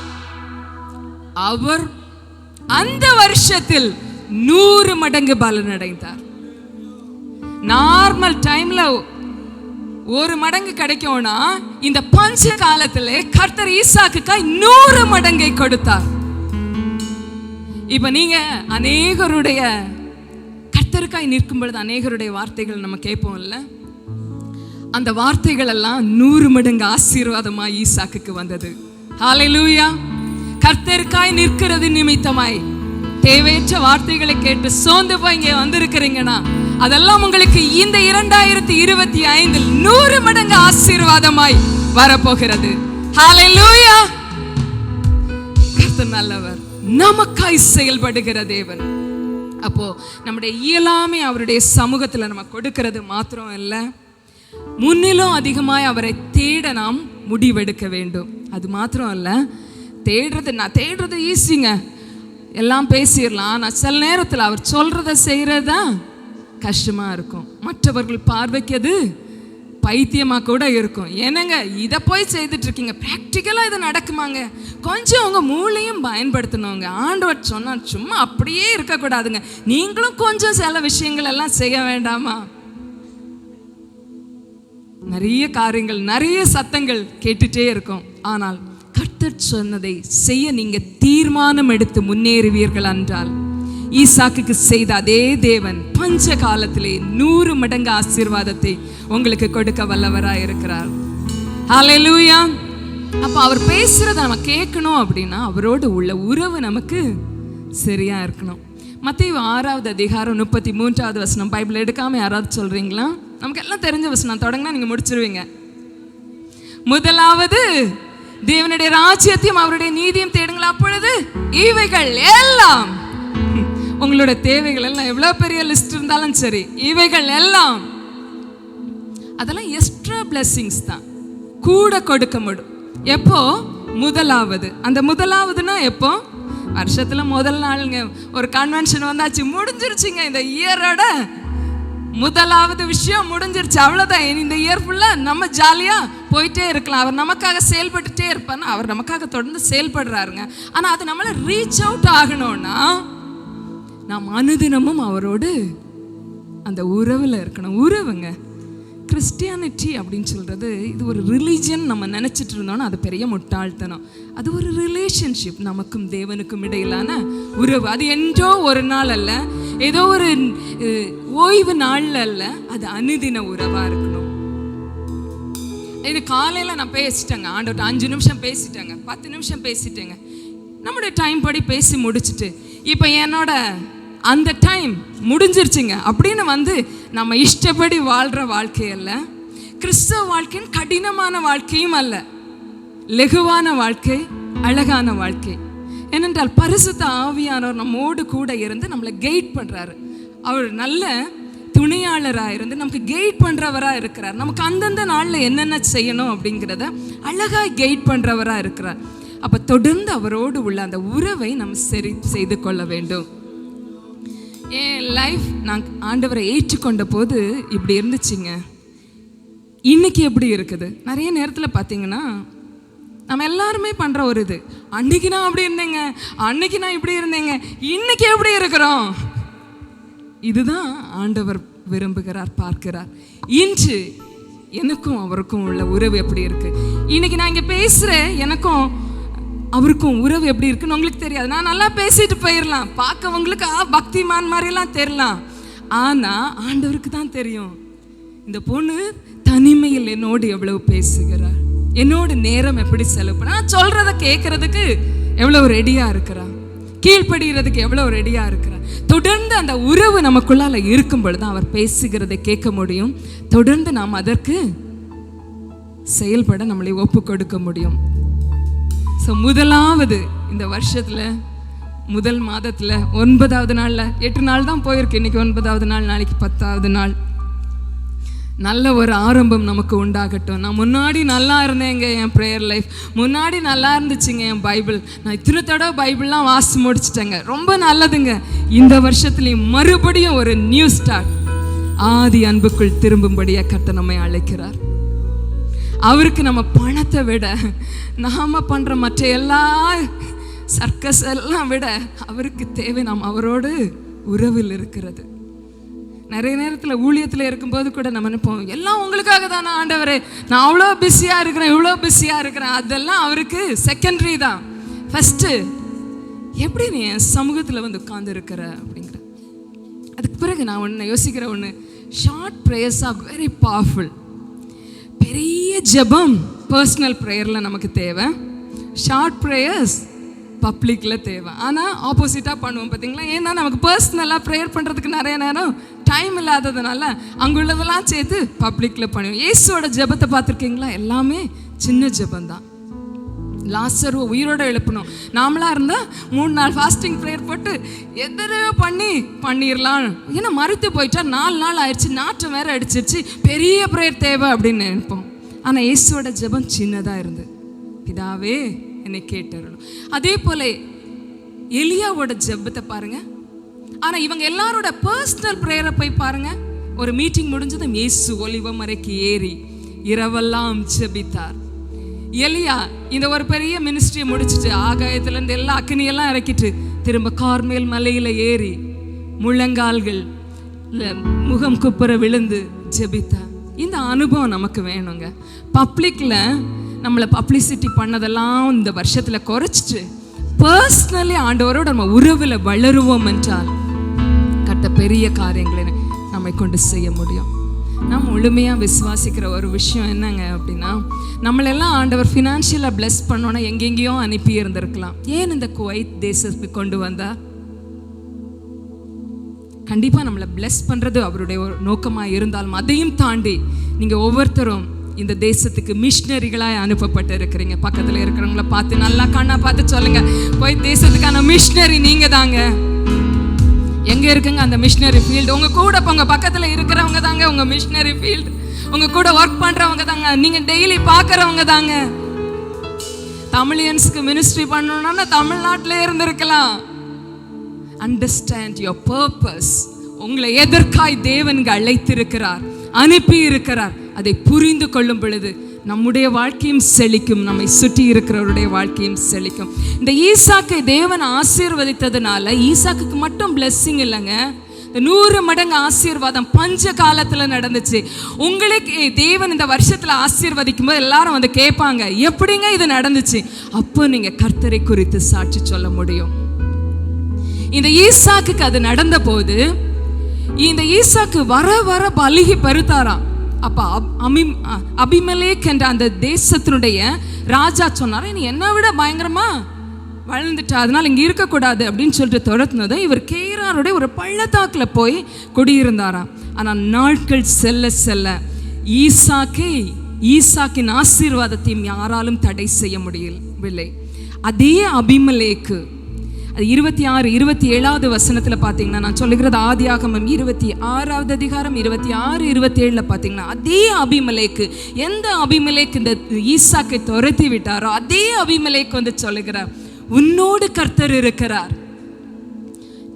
அவர் அந்த வருஷத்தில் 100 மடங்கு பலன் அடைந்தார். நார்மல் டைம்ல 1 மடங்கு கிடைக்கும்னா, இந்த பஞ்ச காலத்திலே கர்த்தர் ஈசாக்குக்காய் 100 மடங்கை கொடுத்தார். இப்ப நீங்க அநேகருடைய கர்த்தருக்காய் நிற்கும் பொழுது அநேகருடைய வார்த்தைகள் நம்ம கேட்போம் இல்ல, அந்த வார்த்தைகள் எல்லாம் 100 மடங்கு ஆசீர்வாதமாய் ஈசாக்குக்கு வந்தது. ஹல்லேலூயா. கர்த்தருக்காய் நிற்கிறது நிமித்தமாய் தேவையற்ற வார்த்தைகளை கேட்டு சோர்ந்து போய் இங்கே வந்திருக்கிறீங்கன்னா, அதெல்லாம் உங்களுக்கு இந்த 2025 100 மடங்கு ஆசீர்வாதமாய் வரப்போகிறது. ஹல்லேலூயா. கர்த்தர் நல்லவர், நமக்காய் செயல்படுகிற தேவன். அப்போ நம்முடைய இயலாமை அவருடைய சமூகத்தில் நம்ம கொடுக்கிறது மாத்திரம் இல்லை, முன்னிலும் அதிகமாய் அவரை தேட நாம் முடிவெடுக்க வேண்டும். அது மாத்திரம் இல்லை, நான் தேடுறது ஈஸிங்க, எல்லாம் பேசிடலாம். நான் சில நேரத்தில் அவர் சொல்றத செய்யறதா கஷ்டமா இருக்கும். மற்றவர்கள் பார்வைக்கு அது பைத்தியமா கூட இருக்கும். என்னங்க இதை போய் செய்துட்டு இருக்கீங்க, ப்ராக்டிக்கலாக இது நடக்குமாங்க? கொஞ்சம் உங்க மூளையும் பயன்படுத்தணுங்க. ஆண்டவர் சொன்னா சும்மா அப்படியே இருக்கக்கூடாதுங்க. நீங்களும் கொஞ்சம் சில விஷயங்கள் எல்லாம் செய்ய வேண்டாமா? நிறைய காரியங்கள், நிறைய சத்தங்கள் கேட்டுட்டே இருக்கும். ஆனால் கர்த்தர் சொன்னதை செய்ய நீங்க தீர்மானம் எடுத்து முன்னேறுவீர்கள் என்றால், ஈசாக்குக்கு செய்த அதே தேவன் பஞ்ச காலத்திலே 100 மடங்கு ஆசீர்வாதத்தை உங்களுக்கு கொடுக்க வல்லவராய் இருக்கிறார். ஹல்லேலூயா. அப்ப அவர் பேசுறத நம்ம கேட்கணும் அப்படின்னா, அவரோடு உள்ள உறவு நமக்கு சரியா இருக்கணும். மத்தேயு 6வது அதிகாரம் 33வது வசனம். பைபிள் எடுக்காம யாராவது சொல்றீங்களா? நமக்கு எல்லாம் தெரிஞ்ச வசனம், தொடங்கினா நீங்க முடிச்சிருவீங்க. முதலாவது தேவனுடைய ராஜ்யத்தையும் அவருடைய நீதியும் தேடுங்கள், அப்பொழுது இவைகள் எல்லாம், உங்களோட தேவைகள் எல்லாம் எவ்வளவு பெரிய லிஸ்ட் இருந்தாலும் சரி, இவைகள் எல்லாம் அதெல்லாம் எக்ஸ்ட்ரா பிளெஸிங்ஸ் தான், கூட கொடுக்க முடியும். எப்போ? முதலாவது. அந்த முதலாவதுன்னா எப்போ? வருஷத்துல முதல் நாளுங்க. ஒரு கன்வென்ஷன் வந்தாச்சு, முடிஞ்சிருச்சுங்க. இந்த இயரோட முதலாவது விஷயம் முடிஞ்சிருச்சு, அவ்வளோதான். இந்த இயர் ஃபுல்லாக நம்ம ஜாலியாக போயிட்டே இருக்கலாம். அவர் நமக்காக செயல்பட்டுட்டே இருப்பார். அவர் நமக்காக தொடர்ந்து செயல்படுறாருங்க. ஆனால் அது நம்மளை ரீச் அவுட் ஆகணும்னா நாம் அனுதினமும் அவரோடு அந்த உறவில் இருக்கணும். உறவுங்க, கிறிஸ்டியானிட்டி அப்படின்னு சொல்கிறது இது ஒரு ரிலீஜன் நம்ம நினச்சிட்டு இருந்தோன்னா அது பெரிய முட்டாள்தனம். அது ஒரு ரிலேஷன்ஷிப், நமக்கும் தேவனுக்கும் இடையிலான உறவு. அது என்றோ ஒரு நாள் அல்ல, ஏதோ ஒரு ஓய்வு நாள்ல அல்ல, அது அனுதின உறவாக இருக்கணும். இது காலையில் நான் பேசிட்டேங்க, ஆண்டவர்கிட்ட 5 நிமிஷம் பேசிட்டேங்க, 10 நிமிஷம் பேசிட்டேங்க, நம்முடைய டைம் படி பேசி முடிச்சுட்டு இப்போ என்னோட அந்த டைம் முடிஞ்சிருச்சுங்க அப்படின்னு நம்ம இஷ்டப்படி வாழ்கிற வாழ்க்கை அல்ல. கிறிஸ்தவ வாழ்க்கையின் கடினமான வாழ்க்கையும் அல்ல, லெகுவான வாழ்க்கை, அழகான வாழ்க்கை. ஏனென்றால் பரிசுத்த ஆவியானவர் நம்மோடு கூட இருந்து நம்மளை கைட் பண்ணுறாரு. அவர் நல்ல துணையாளராக இருந்து நமக்கு கைட் பண்ணுறவராக இருக்கிறார். நமக்கு அந்தந்த நாளில் என்னென்ன செய்யணும் அப்படிங்கிறத அழகாக கைட் பண்ணுறவராக இருக்கிறார். அப்போ தொடர்ந்து அவரோடு உள்ள அந்த உறவை நம்ம சரி செய்து கொள்ள வேண்டும். என் லைஃப் நான் ஆண்டவரை ஏற்றுக்கொண்ட போது இப்படி இருந்துச்சுங்க. இன்னைக்கு எப்படி இருக்குது? நிறைய நேரத்தில் பார்த்தீங்கன்னா நம்ம எல்லாருமே பண்ணுற ஒரு இது, அன்னைக்கு நான் அப்படி இருந்தேங்க, அன்னைக்கு நான் இப்படி இருந்தேங்க, இன்னைக்கு எப்படி இருக்கிறோம்? இதுதான் ஆண்டவர் விரும்புகிறார், பார்க்கிறார். இன்று எனக்கும் அவருக்கும் உள்ள உறவு எப்படி இருக்கு? இன்னைக்கு நான் இங்கே பேசுகிறேன், எனக்கும் அவருக்கும் உறவு எப்படி இருக்குன்னு உங்களுக்கு தெரியாது. நான் நல்லா பேசிட்டு போயிடலாம், பார்க்கவங்களுக்கு பக்திமான் மாதிரிலாம் தெரியலாம். ஆனால் ஆண்டவருக்கு தான் தெரியும் இந்த பொண்ணு தனிமையில் என்னோடு எவ்வளவு பேசுகிறார், என்னோட நேரம் எப்படி செலவு பண்ண, நான் சொல்றத கேட்கறதுக்கு எவ்வளவு ரெடியா இருக்கிறா, கீழ்ப்படுகிறதுக்கு எவ்வளவு ரெடியா இருக்கிறா. தொடர்ந்து அந்த உறவு நமக்குள்ளால இருக்கும் பொழுது அவர் பேசுகிறதை கேட்க முடியும். தொடர்ந்து நாம் அதற்கு செயல்பட நம்மளை ஒப்பு கொடுக்க முடியும். ஸோ முதலாவது இந்த வருஷத்துல முதல் மாதத்துல 9வது நாள்ல 8 நாள் தான் போயிருக்கு, இன்னைக்கு 9வது நாள், நாளைக்கு 10வது நாள். நல்ல ஒரு ஆரம்பம் நமக்கு உண்டாகட்டும். நான் முன்னாடி நல்லா இருந்தேங்க, என் ப்ரேயர் லைஃப் முன்னாடி நல்லா இருந்துச்சுங்க, என் பைபிள் நான் இத்தனை தடவை பைபிள்லாம் வாசித்து முடிச்சிட்டேங்க, ரொம்ப நல்லதுங்க. இந்த வருஷத்துலேயும் மறுபடியும் ஒரு நியூ ஸ்டார்ட், ஆதி அன்புக்குள் திரும்பும்படியாக கர்த்தர் நம்மை அழைக்கிறார். அவருக்கு நம்ம பணத்தை விட, நாம பண்ணுற மற்ற எல்லா சர்க்கஸ் எல்லாம் விட அவருக்கு தேவை நாம் அவரோடு உறவில் இருக்கிறது. நிறைய நேரத்தில் ஊழியத்தில் இருக்கும்போது கூட நம்ம நினைப்போம், எல்லாம் உங்களுக்காக தானே ஆண்டவரே, நான் அவ்வளோ பிஸியாக இருக்கிறேன், இவ்வளோ பிஸியாக இருக்கிறேன். அதெல்லாம் அவருக்கு செகண்டரி தான். ஃபஸ்ட்டு எப்படி நீ என் சமூகத்தில் வந்து உட்கார்ந்து இருக்கிற அப்படிங்கிற. அதுக்கு பிறகு நான் ஒன்று யோசிக்கிற ஒன்று, short prayers are very powerful. பெரிய ஜெபம் பர்சனல் ப்ரேயரில் நமக்கு தேவை, ஷார்ட் ப்ரேயர்ஸ் பப்ளிக்கில் தேவை. ஆனால் ஆப்போசிட்டாக பண்ணுவோம் பார்த்தீங்களா? ஏன்னா நமக்கு பர்சனலாக ப்ரேயர் பண்ணுறதுக்கு நிறைய நேரம் டைம் இல்லாததுனால அங்குள்ளதெல்லாம் சேர்த்து பப்ளிக்கில் பண்ணுவோம். இயேசுவோட ஜெபத்தை பார்த்துருக்கீங்களா? எல்லாமே சின்ன ஜெபந்தான். லாசரு உயிரோட எழுப்பணும், நாமளாக இருந்தால் 3 நாள் ஃபாஸ்டிங் ப்ரேயர் போட்டு எதிரையோ பண்ணிடலாம். ஏன்னா மறுத்து போயிட்டா 4 நாள் ஆயிடுச்சு, நாற்றம் வேற அடிச்சிருச்சு, பெரிய ப்ரேயர் தேவை அப்படின்னு நினைப்போம். ஆனால் இயேசுவோட ஜெபம் சின்னதாக இருந்து, பிதாவே என்னை கேட்டருளும். அதே போல எலியாவோட ஜெபத்தை பாருங்க. ஆனா இவங்க எல்லாரோட பர்சனல் பிரேயரை போய் பாருங்க. ஒரு மீட்டிங் முடிஞ்சதும் இயேசு ஒலிவ மலைக்கு ஏறி இரவெல்லாம் ஜெபித்தார். எலியா இந்த ஒரு பெரிய மினிஸ்ட்ரியை முடிச்சுட்டு ஆகாயத்துல இருந்து எல்லா அக்கினியெல்லாம் இறக்கிட்டு திரும்ப கார்மேல் மலையில ஏறி முழங்கால்கள் முகம் குப்புற விழுந்து ஜெபித்தார். இந்த அனுபவம் நமக்கு வேணுங்க. பப்ளிக்ல நம்மளை பப்ளிசிட்டி பண்ணதெல்லாம் இந்த வருஷத்தில் குறைச்சிட்டு பர்சனலி ஆண்டவரோட நம்ம உறவில் வளருவோம் என்றால் கட்ட பெரிய காரியங்களை நம்மை கொண்டு செய்ய முடியும். நாம் முழுமையாக விசுவாசிக்கிற ஒரு விஷயம் என்னங்க அப்படின்னா, நம்மளெல்லாம் ஆண்டவர் ஃபினான்ஷியலாக பிளஸ் பண்ணோன்னா எங்கெங்கேயோ அனுப்பி இருந்திருக்கலாம். ஏன் இந்த குவைத் தேசத்துக்கு கொண்டு வந்தா? கண்டிப்பாக நம்மளை பிளஸ் பண்ணுறது அவருடைய ஒரு நோக்கமாக இருந்தாலும் அதையும் தாண்டி நீங்கள் ஒவ்வொருத்தரும் இந்த தேசத்துக்கு மிஷினரிகளாக அனுப்பப்பட்டு இருக்கிறீங்க. பக்கத்தில் இருக்கிறவங்கள பார்த்து நல்லா கண்ணா பார்த்து சொல்லுங்க, போய் தேசத்துக்கான மிஷினரி நீங்க தாங்க. எங்க இருக்குங்க அந்த மிஷினரி ஃபீல்டு? உங்க கூட உங்க பக்கத்தில் இருக்கிறவங்க தாங்க உங்க மிஷினரி ஃபீல்டு. உங்க கூட ஒர்க் பண்றவங்க தாங்க, நீங்க டெய்லி பார்க்கறவங்க தாங்க. தமிழியன்ஸ்க்கு மினிஸ்ட்ரி பண்ணணும்னா தமிழ்நாட்டிலே இருந்திருக்கலாம். Understand your purpose. உங்களை எதற்காய் தேவன் அழைத்திருக்கிறார், அனுப்பி இருக்கிறார், அதை புரிந்து கொள்ளும் பொழுது நம்முடைய வாழ்க்கையும் செழிக்கும், நம்மை சுற்றி இருக்கிறவருடைய வாழ்க்கையும் செழிக்கும். இந்த ஈசாக்கை தேவன் ஆசீர்வதித்ததுனால ஈசாக்குக்கு மட்டும் பிளெஸ்ஸிங் இல்லைங்க, 100 மடங்கு ஆசீர்வாதம் பஞ்ச காலத்துல நடந்துச்சு. உங்களுக்கு தேவன் இந்த வருஷத்துல ஆசீர்வதிக்கும் போது எல்லாரும் வந்து கேட்பாங்க, எப்படிங்க இது நடந்துச்சு? அப்போ நீங்க கர்த்தரை குறித்து சாட்சி சொல்ல முடியும். இந்த ஈசாக்குக்கு அது நடந்த போது இந்த ஈசாக்கு வர வர பலுகி பெருத்தாராம். அப்ப அபிமெலேக் என்ற அந்த தேசத்தினுடைய ராஜா சொன்னார், நீ என்ன விட பயங்கரமா வளர்ந்துட்டா, அதனால இங்க இருக்கக்கூடாது அப்படின்னு சொல்லிட்டு துரத்துனதும் இவர் கேராருடைய ஒரு பள்ளத்தாக்குல போய் குடியிருந்தாராம். ஆனா நாட்கள் செல்ல செல்ல ஈசாக்கின் ஆசீர்வாதத்தையும் யாராலும் தடை செய்ய முடியவில்லை. அதே அபிமெலேக்கு அது 26, 27வது வசனத்தில் பார்த்தீங்கன்னா, நான் சொல்லுகிறது ஆதியாகமம் 26வது அதிகாரம் 26, 27 பார்த்தீங்கன்னா, அதே அபிமெலேக்கு, எந்த அபிமெலேக்கு இந்த ஈசாக்கை துரத்தி விட்டாரோ அதே அபிமெலேக்கு வந்து சொல்லுகிறார், உன்னோடு கர்த்தர் இருக்கிறார்,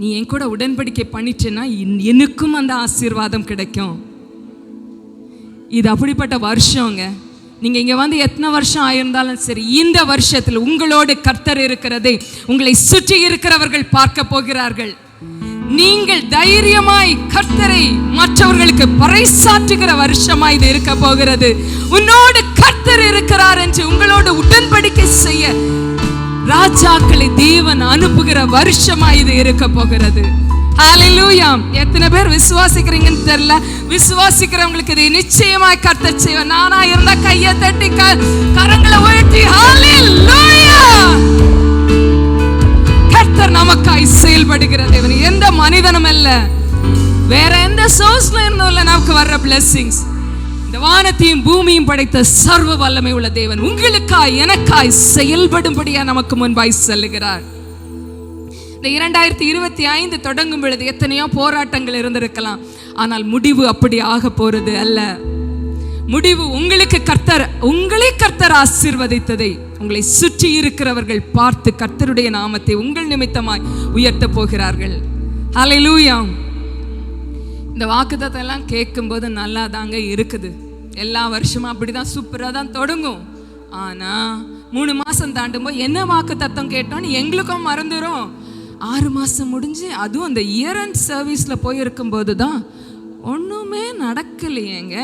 நீ என் கூட உடன்படிக்கை பண்ணிட்டேன்னா எனக்கும் அந்த ஆசீர்வாதம் கிடைக்கும். இது அப்படிப்பட்ட வருஷங்க. நீங்க இங்க வந்து எத்தனை வருஷம் ஆயிருந்தாலும் சரி, இந்த வருஷத்தில் உங்களோடு கர்த்தர் இருக்கிறதை உங்களை சுற்றி இருக்கிறவர்கள் பார்க்க போகிறார்கள். நீங்கள் தைரியமாய் கர்த்தரை மற்றவர்களுக்கு பறைசாற்றுகிற வருஷமாய் இது இருக்க போகிறது. உன்னோடு கர்த்தர் இருக்கிறார் என்று உங்களோடு உடன்படிக்கை செய்ய ராஜாக்களை தேவன் அனுப்புகிற வருஷமாய் இது இருக்க போகிறது. ஹல்லேலூயா. எத்தனை பேர் விசுவாசிக்கிறீங்கன்னு தெரியல. விசுவாசிக்கிறவங்களுக்கு இது நிச்சயமாய் கர்த்தர் செய்வார். நானா இருந்தா கையை தட்டி கரங்களை உயர்த்தி ஹல்லேலூயா. கர்த்தர் நமக்காய் செயல்படுகிற தேவன். எந்த மனிதனும் அல்ல, வேற எந்த சோர்ஸ்ல இருந்தும் இல்ல நமக்கு வர்ற பிளெஸிங்ஸ். இந்த வானத்தையும் பூமியும் படைத்த சர்வ வல்லமை உள்ள தேவன் உங்களுக்காய் எனக்காய் செயல்படும்படியா நமக்கு முன்பாய் செல்லுகிறார். இந்த 2025 தொடங்கும் பொழுது எத்தனையோ போராட்டங்கள் இருந்திருக்கலாம். ஆனால் முடிவு அப்படி ஆக போறது அல்ல. முடிவு உங்களை கர்த்தர் ஆசீர்வதித்ததை உங்களை சுற்றி இருக்கிறவர்கள் பார்த்து கர்த்தருடைய நாமத்தை உங்கள் நிமித்தமாய் உயர்த்த போகிறார்கள். ஹல்லேலூயா. இந்த வாக்குத்தத்தம் எல்லாம் கேட்கும்போது நல்லா தாங்க இருக்குது. எல்லா வருஷமும் அப்படிதான் சூப்பராக தான் தொடங்கும். ஆனா 3 மாசம் தாண்டும் போது என்ன வாக்குத்தத்தம் கேட்டோன்னு எங்களுக்கும் மறந்துடும். 6 மாசம் முடிஞ்சு அதுவும் அந்த இயர் அண்ட் சர்வீஸில் போயிருக்கும் போது தான் ஒன்றுமே நடக்கலையேங்க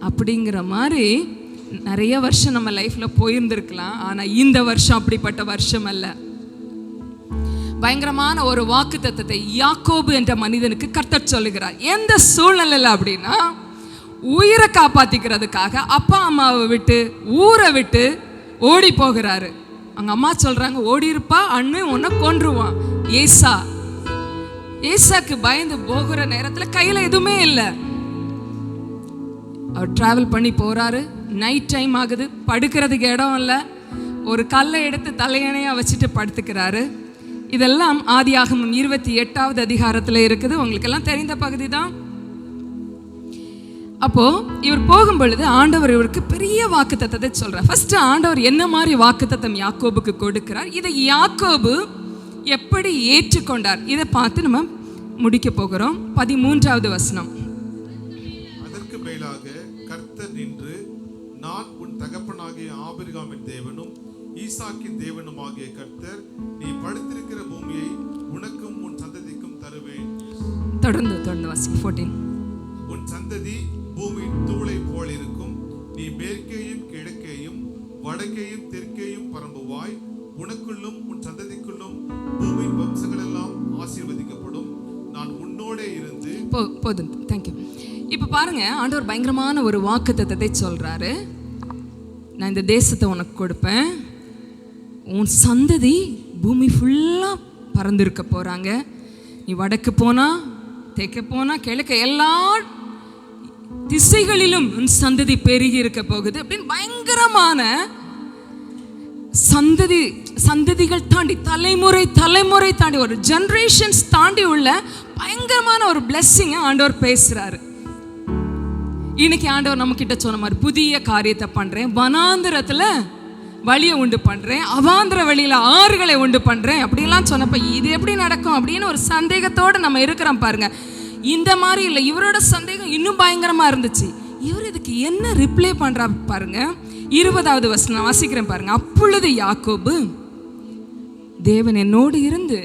அப்படிங்கிற மாதிரி நிறைய வருஷம் நம்ம லைஃப்பில் போயிருந்துருக்கலாம். ஆனால் இந்த வருஷம் அப்படிப்பட்ட வருஷம் அல்ல. பயங்கரமான ஒரு வாக்கு தத்தத்தை யாக்கோபு என்ற மனிதனுக்கு கர்த்தர் சொல்லுகிறார். எந்த சூழ்நிலையில் அப்படின்னா, உயிரை காப்பாற்றிக்கிறதுக்காக அப்பா அம்மாவை விட்டு ஊரை விட்டு ஓடி போகிறாரு. அவங்க அம்மா சொல்றாங்க, ஓடி இருப்பா அண்ணன் உன்னை கொன்றுவான். ஏசாக்கு பயந்து போகிற நேரத்தில் கையில எதுவுமே இல்லை. அவர் டிராவல் பண்ணி போறாரு. நைட் டைம் ஆகுது, படுக்கிறதுக்கு இடம் இல்லை. ஒரு கல்லை எடுத்து தலையணையா வச்சுட்டு படுத்துக்கிறாரு. இதெல்லாம் ஆதியாகமம் 28வது அதிகாரத்தில் இருக்குது. உங்களுக்கு எல்லாம் தெரிந்த பகுதி தான். அப்போ இவர் போகும் பொழுது ஆண்டவர் இவருக்கு பெரிய வாக்குத்தத்தத்தை சொல்றார். ஃபர்ஸ்ட் ஆண்டவர் என்ன மாதிரி வாக்குத்தத்தம் யாக்கோபுக்கு கொடுக்கிறார், இதை யாக்கோபு எப்படி ஏற்றுக்கொண்டார், இதை பார்த்து நம்ம முடிக்க போகிறோம். 13வது வசனம். அதற்கு மேலாக கர்த்தர் நின்று, நான் உன் தகப்பனாகிய ஆபிரகாமின் தேவனும் ஈசாக்கின் தேவனும் ஆகிய கர்த்தர், நீ படுத்திருக்கிற பூமியை உனக்கும் உன் சந்ததிக்கும் தருவேன். தொடர்ந்து வாசி 14. உன் சந்ததி பூமியின் தூளை போல் இருக்கும். நீ மேற்கேயும் கிழக்கேயும் வடக்கேயும் தெற்கேயும் பரம்புவாய். உனக்குள்ளும் உன் சந்ததிக்குள்ளும் பூமியின் வம்சங்கள் எல்லாம் ஆசீர்வதிக்கப்படும். நான் உன்னோடே இருந்து போதும். தேங்க்யூ. இப்போ பாருங்க, ஆண்டவர் பயங்கரமான ஒரு வாக்குத்தத்தத்தை சொல்றாரு. நான் இந்த தேசத்தை உனக்கு கொடுப்பேன், உன் சந்ததி பூமி ஃபுல்லாக பறந்துருக்க போகிறாங்க. நீ வடக்கு போனா தெற்கு போனா கிழக்கு எல்லா திசைகளிலும் உன் சந்ததி பெருகி இருக்க போகுது அப்படின்னு பயங்கரமான சந்ததிகள் தாண்டி தலைமுறை தாண்டி ஒரு ஜெனரேஷன்ஸ் தாண்டி உள்ள பயங்கரமான ஒரு பிளெஸ்ஸிங்கை ஆண்டவர் பேசுறாரு. இன்னைக்கு ஆண்டவர் நம்ம கிட்ட சொன்ன மாதிரி புதிய காரியத்தை பண்றேன், வனாந்திரத்துல வழியை உண்டு பண்றேன், அவாந்திர வழியில ஆறுகளை உண்டு பண்றேன் அப்படிலாம் சொன்னப்ப இது எப்படி நடக்கும் அப்படின்னு ஒரு சந்தேகத்தோட நம்ம இருக்கிறோம் பாருங்க. இந்த மாதிரி இல்லை, இவரோட சந்தேகம் இன்னும் பயங்கரமா இருந்துச்சு. இவர் இதுக்கு என்ன ரிப்ளை பண்றா பாருங்க. 20வது வசனம் வாசிக்கிறேன் பாருங்க. அப்பொழுது யாக்கோபு, தேவன் என்னோடு இருந்து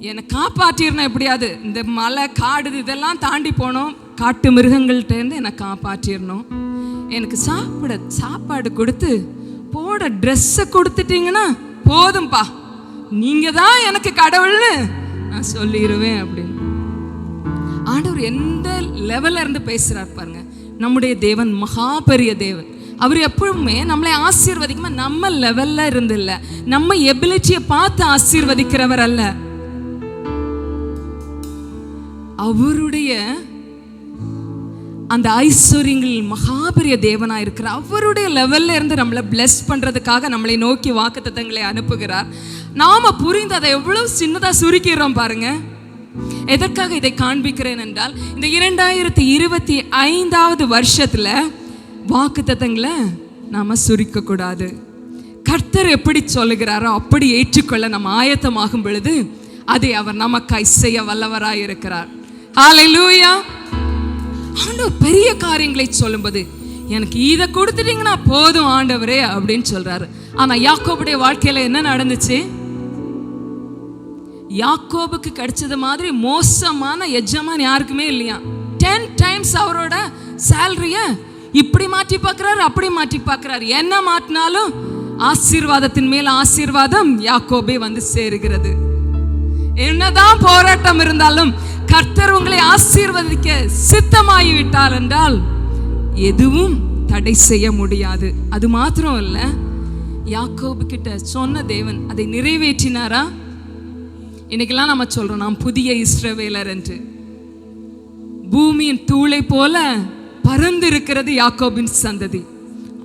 என்னை காப்பாற்றிருந்தா, எப்படியாவது இந்த மலை காடு இதெல்லாம் தாண்டி போனோம், காட்டு மிருகங்கள்ட்ட இருந்து என்னை காப்பாற்றிடணும், எனக்கு சாப்பாடு கொடுத்து போட ட்ரெஸ்ஸை கொடுத்துட்டீங்கன்னா போதும்பா, நீங்க தான் எனக்கு கடவுள்னு நான் சொல்லிடுவேன் அப்படின்னு ஆண்டவர் எந்த லெவல்ல இருந்து பேசுறார் பாருங்க. நம்முடைய தேவன் மகா பெரிய தேவன். அவர் எப்பவுமே நம்மளை ஆசீர்வதிக்குமா நம்ம லெவல்ல இருந்து இல்ல, நம்ம எபிலிட்டியை பார்த்து ஆசீர்வதிக்கிறவர் அல்ல. அவருடைய அந்த ஐஸ்வர்யங்கள் மகாபெரிய தேவனா இருக்கிற அவருடைய லெவல்ல இருந்து நம்மளை பிளஸ் பண்றதுக்காக நம்மளை நோக்கி வாக்குத்தத்தங்களை அனுப்புகிறார். நாம புரிந்து அதை எவ்வளவு சின்னதா சுருக்கிறோம் பாருங்க. எதற்காக இதை காண்பிக்கிறேன் என்றால், இந்த 2025 வருஷத்துல வாக்குத்தத்தங்களை நாம சுருக்க கூடாது. கர்த்தர் எப்படி சொல்லுகிறாரோ அப்படி ஏற்றுக்கொள்ள நம்ம ஆயத்தமாகும் பொழுது அதை அவர் நமக்காய் செய்ய வல்லவராய் இருக்கிறார். ஹல்லேலூயா. ஆண்டவர் பெரிய காரியங்களை சொல்லும்போது, எனக்கு இதை கொடுத்துட்டீங்கன்னா போதும் ஆண்டவரே அப்படின்னு சொல்றாரு. ஆனா யாக்கோபுடைய வாழ்க்கையில என்ன நடந்துச்சு? யாக்கோபுக்கு கிடைச்சது மாதிரி மோசமான எஜமான் யாருக்குமே இல்லையா. 10 times அவரோட சேலரிய இப்படி மாற்றி பார்க்கிறாரு, அப்படி மாற்றி பார்க்கிறாரு. என்ன மாற்றினாலும் ஆசீர்வாதத்தின் மேல் ஆசீர்வாதம் யாக்கோபே வந்து சேருகிறது. என்னதான் போராட்டம் இருந்தாலும் கர்த்தர் உங்களை ஆசீர்வதிக்க சித்தமாகிவிட்டார் என்றால் எதுவும் தடை செய்ய முடியாது. அது மாத்திரம் இல்ல, யாக்கோபு கிட்ட சொன்ன தேவன் அதை நிறைவேற்றினாரா? இன்னைக்கெல்லாம் நம்ம சொல்றோம் நாம் புதிய இஸ்ரவேலர் என்று. பூமியின் தூளை போல பறந்து இருக்கிறது யாக்கோபின் சந்ததி.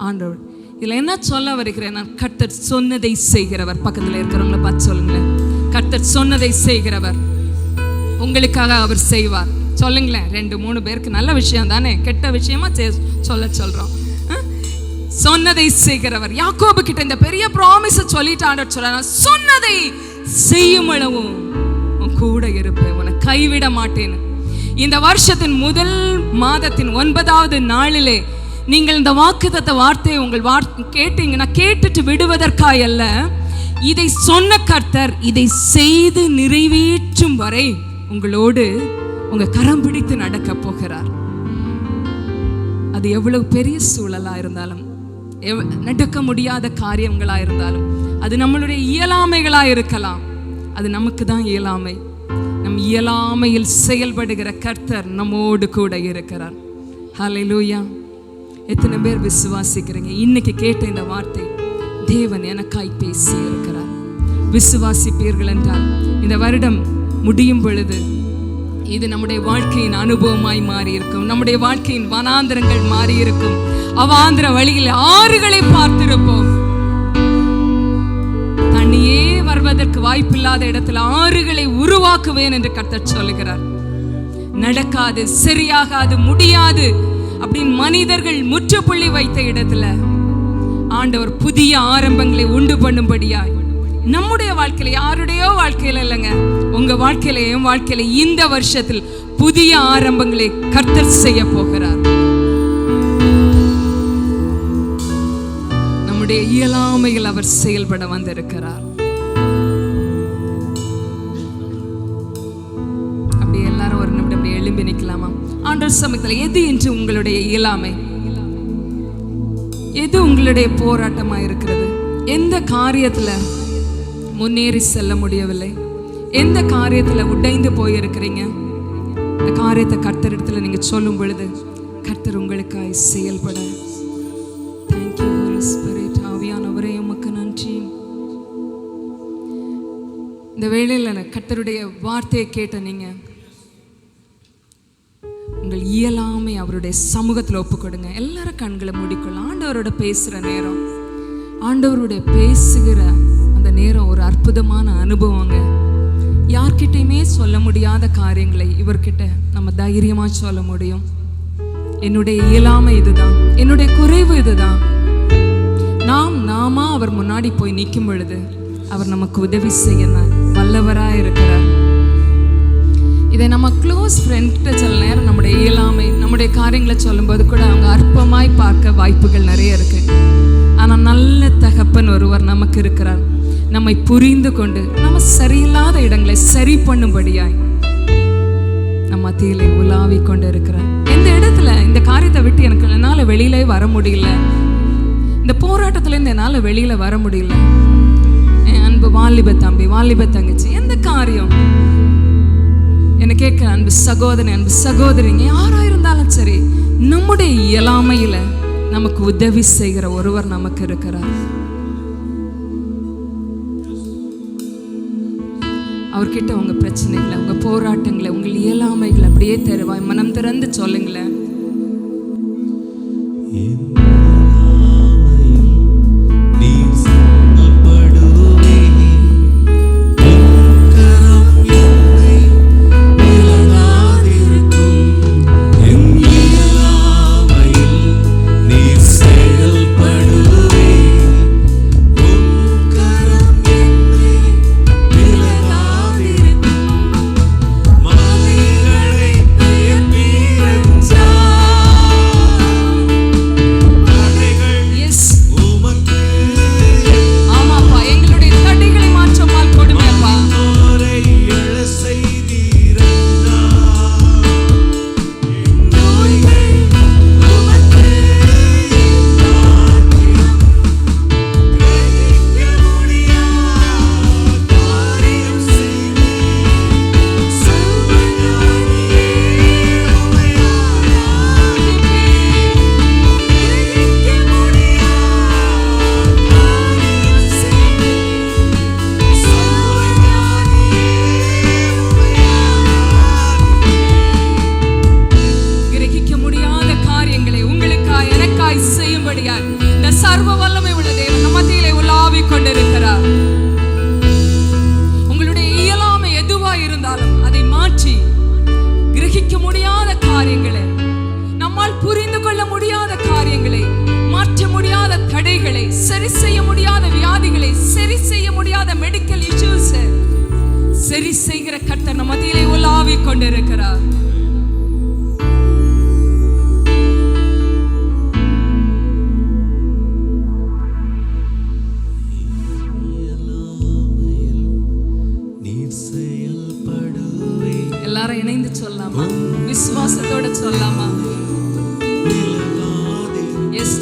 ஆண்டவர் இதுல என்ன சொல்ல வருகிறேன்? நான் கர்த்தர் சொன்னதை செய்கிறவர். பக்கத்துல இருக்கிறவங்கள பார்த்து சொல்லுங்களேன், கர்த்தர் சொன்னதை செய்கிறவர். உங்களுக்காக அவர் செய்வார். சொல்லுங்களேன். 2-3 பேருக்கு நல்ல விஷயம் தானே, கெட்ட விஷயமா சொல்றோம். சொன்னதை செய்கிறவர். யாக்கோபு கிட்ட இந்த பெரிய ப்ராமிஸை சொல்லிட்டு ஆண்டவர் சொல்றார், சொன்னதை செய்யும் அளவும் உன் கூட இருப்பேன், உன்னை கைவிட மாட்டேன். இந்த வருஷத்தின் முதல் மாதத்தின் 9வது நாளிலே நீங்கள் இந்த வாக்குத்தத்த வார்த்தையை உங்கள் கேட்டீங்கன்னா, கேட்டுட்டு விடுவதற்காய் அல்ல, இதை சொன்ன கர்த்தர் இதை செய்து நிறைவேற்றும் வரை உங்களோடு உங்க கரம் பிடித்து நடக்க போகிறார். அது எவ்வளவு பெரிய சூழலா இருந்தாலும், நடக்க முடியாத காரியங்களா இருந்தாலும், அது நம்மளுடைய இயலாமைகளா இருக்கலாம், அது நமக்கு தான் இயலாமை. நம் இயலாமையில் செயல்படுகிற கர்த்தர் நம்மோடு கூட இருக்கிறார். ஹல்லேலூயா. எத்தனை பேர் விசுவாசிக்கிறீங்க? இன்னைக்கு கேட்ட இந்த வார்த்தை தேவன் எனக்காய் பேசி இருக்கிறார். விசுவாசிப்பீர்கள் என்றால் இந்த வருடம் முடியும் பொழுது இது நம்முடைய வாழ்க்கையின் அனுபவமாய் மாறி இருக்கும். நம்முடைய வாழ்க்கையின் வனாந்திரங்கள் மாறி இருக்கும். அவாந்திர வழியில் ஆறுகளை பார்த்திருப்போம். தண்ணியே வருவதற்கு வாய்ப்பில்லாத இடத்துல ஆறுகளை உருவாக்குவேன் என்று கர்த்தர் சொல்லுகிறார். நடக்காது, சரியாகாது, முடியாது அப்படின்னு மனிதர்கள் முற்றுப்புள்ளி வைத்த இடத்துல ஆண்டவர் புதிய ஆரம்பங்களை உண்டு பண்ணும்படியாய் நம்முடைய வாழ்க்கையில, யாருடையோ வாழ்க்கையில இல்லைங்க, உங்க வாழ்க்கையில, என் வாழ்க்கையில இந்த வருஷத்தில் புதிய ஆரம்பங்களை கர்த்தர் செய்ய போகிறார். நம்முடைய இயலாமையில் அவர் செயல்பட வந்திருக்கிறார். அப்படி எல்லாரும் ஒரு நிமிடம் அப்படி எழும்பி நிற்கலாமா? ஆண்டவர் சமயத்தில் எது என்று உங்களுடைய இயலாமை, எது உங்களுடைய போராட்டமா இருக்கிறது? எந்த காரியத்துல முன்னேறி செல்ல முடியவில்லை? எந்த காரியத்துல உடைந்து போயிருக்கிறீங்க? இந்த காரியத்தை கர்த்தர் இடத்துல நீங்க சொல்லும் பொழுது கர்த்தர் உங்களுக்காய் செயல்பட. Thank you holy spirit. ஆவியானவரே உமக்கு நன்றி. இந்த வேளையில கர்த்தருடைய வார்த்தையை கேட்ட நீங்க உங்கள் இயலாமை அவருடைய சமூகத்தில் ஒப்பு கொடுங்க. எல்லாரும் கண்களை மூடிக்கொள்ள. ஆண்டவரோட பேசுற நேரம், ஆண்டவருடைய பேசுகிற அந்த நேரம் ஒரு அற்புதமான அனுபவங்க. யார்கிட்டையுமே சொல்ல முடியாத காரியங்களை இவர்கிட்ட நம்ம தைரியமா சொல்ல முடியும். என்னுடைய இயலாமை இதுதான், என்னுடைய குறைவு இதுதான். நாம அவர் முன்னாடி போய் நிற்கும் பொழுது அவர் நமக்கு உதவி செய்ய வல்லவராக இருக்கிறார். இதை நம்ம க்ளோஸ் ஃப்ரெண்ட்கிட்ட சில நேரம் நம்முடைய இயலாமை, நம்முடைய காரியங்களை சொல்லும்போது கூட அவங்க அற்பமாய் பார்க்க வாய்ப்புகள் நிறைய இருக்கு. ஆனால் நல்ல தகப்பன் ஒருவர் நமக்கு இருக்கிறார். நம்மை புரிந்து கொண்டு நம்ம சரியில்லாத இடங்களை சரி பண்ணும்படியாய் நம்ம மத்தியிலே உலாவி கொண்டு இருக்கிறார். எந்த இடத்துல இந்த காரியத்தை விட்டு எனக்கு என்னால் வெளியிலே வர முடியல, இந்த போராட்டத்திலேருந்து என்னால் வெளியில வர முடியல, என் அன்பு வாலிப தம்பி, வாலிப தங்கச்சி, எந்த காரியம் என்ன கேட்க, அன்பு சகோதரன், அன்பு சகோதரிங்க, யாரா இருந்தாலும் சரி, நம்முடைய இயலாமையில நமக்கு உதவி செய்கிற ஒருவர் நமக்கு இருக்கிறார். அவர்கிட்ட உங்க பிரச்சனைகளை, உங்க போராட்டங்களை, உங்கள் இயலாமைகளை அப்படியே தருவாய். மனம் திறந்து சொல்லுங்களேன்.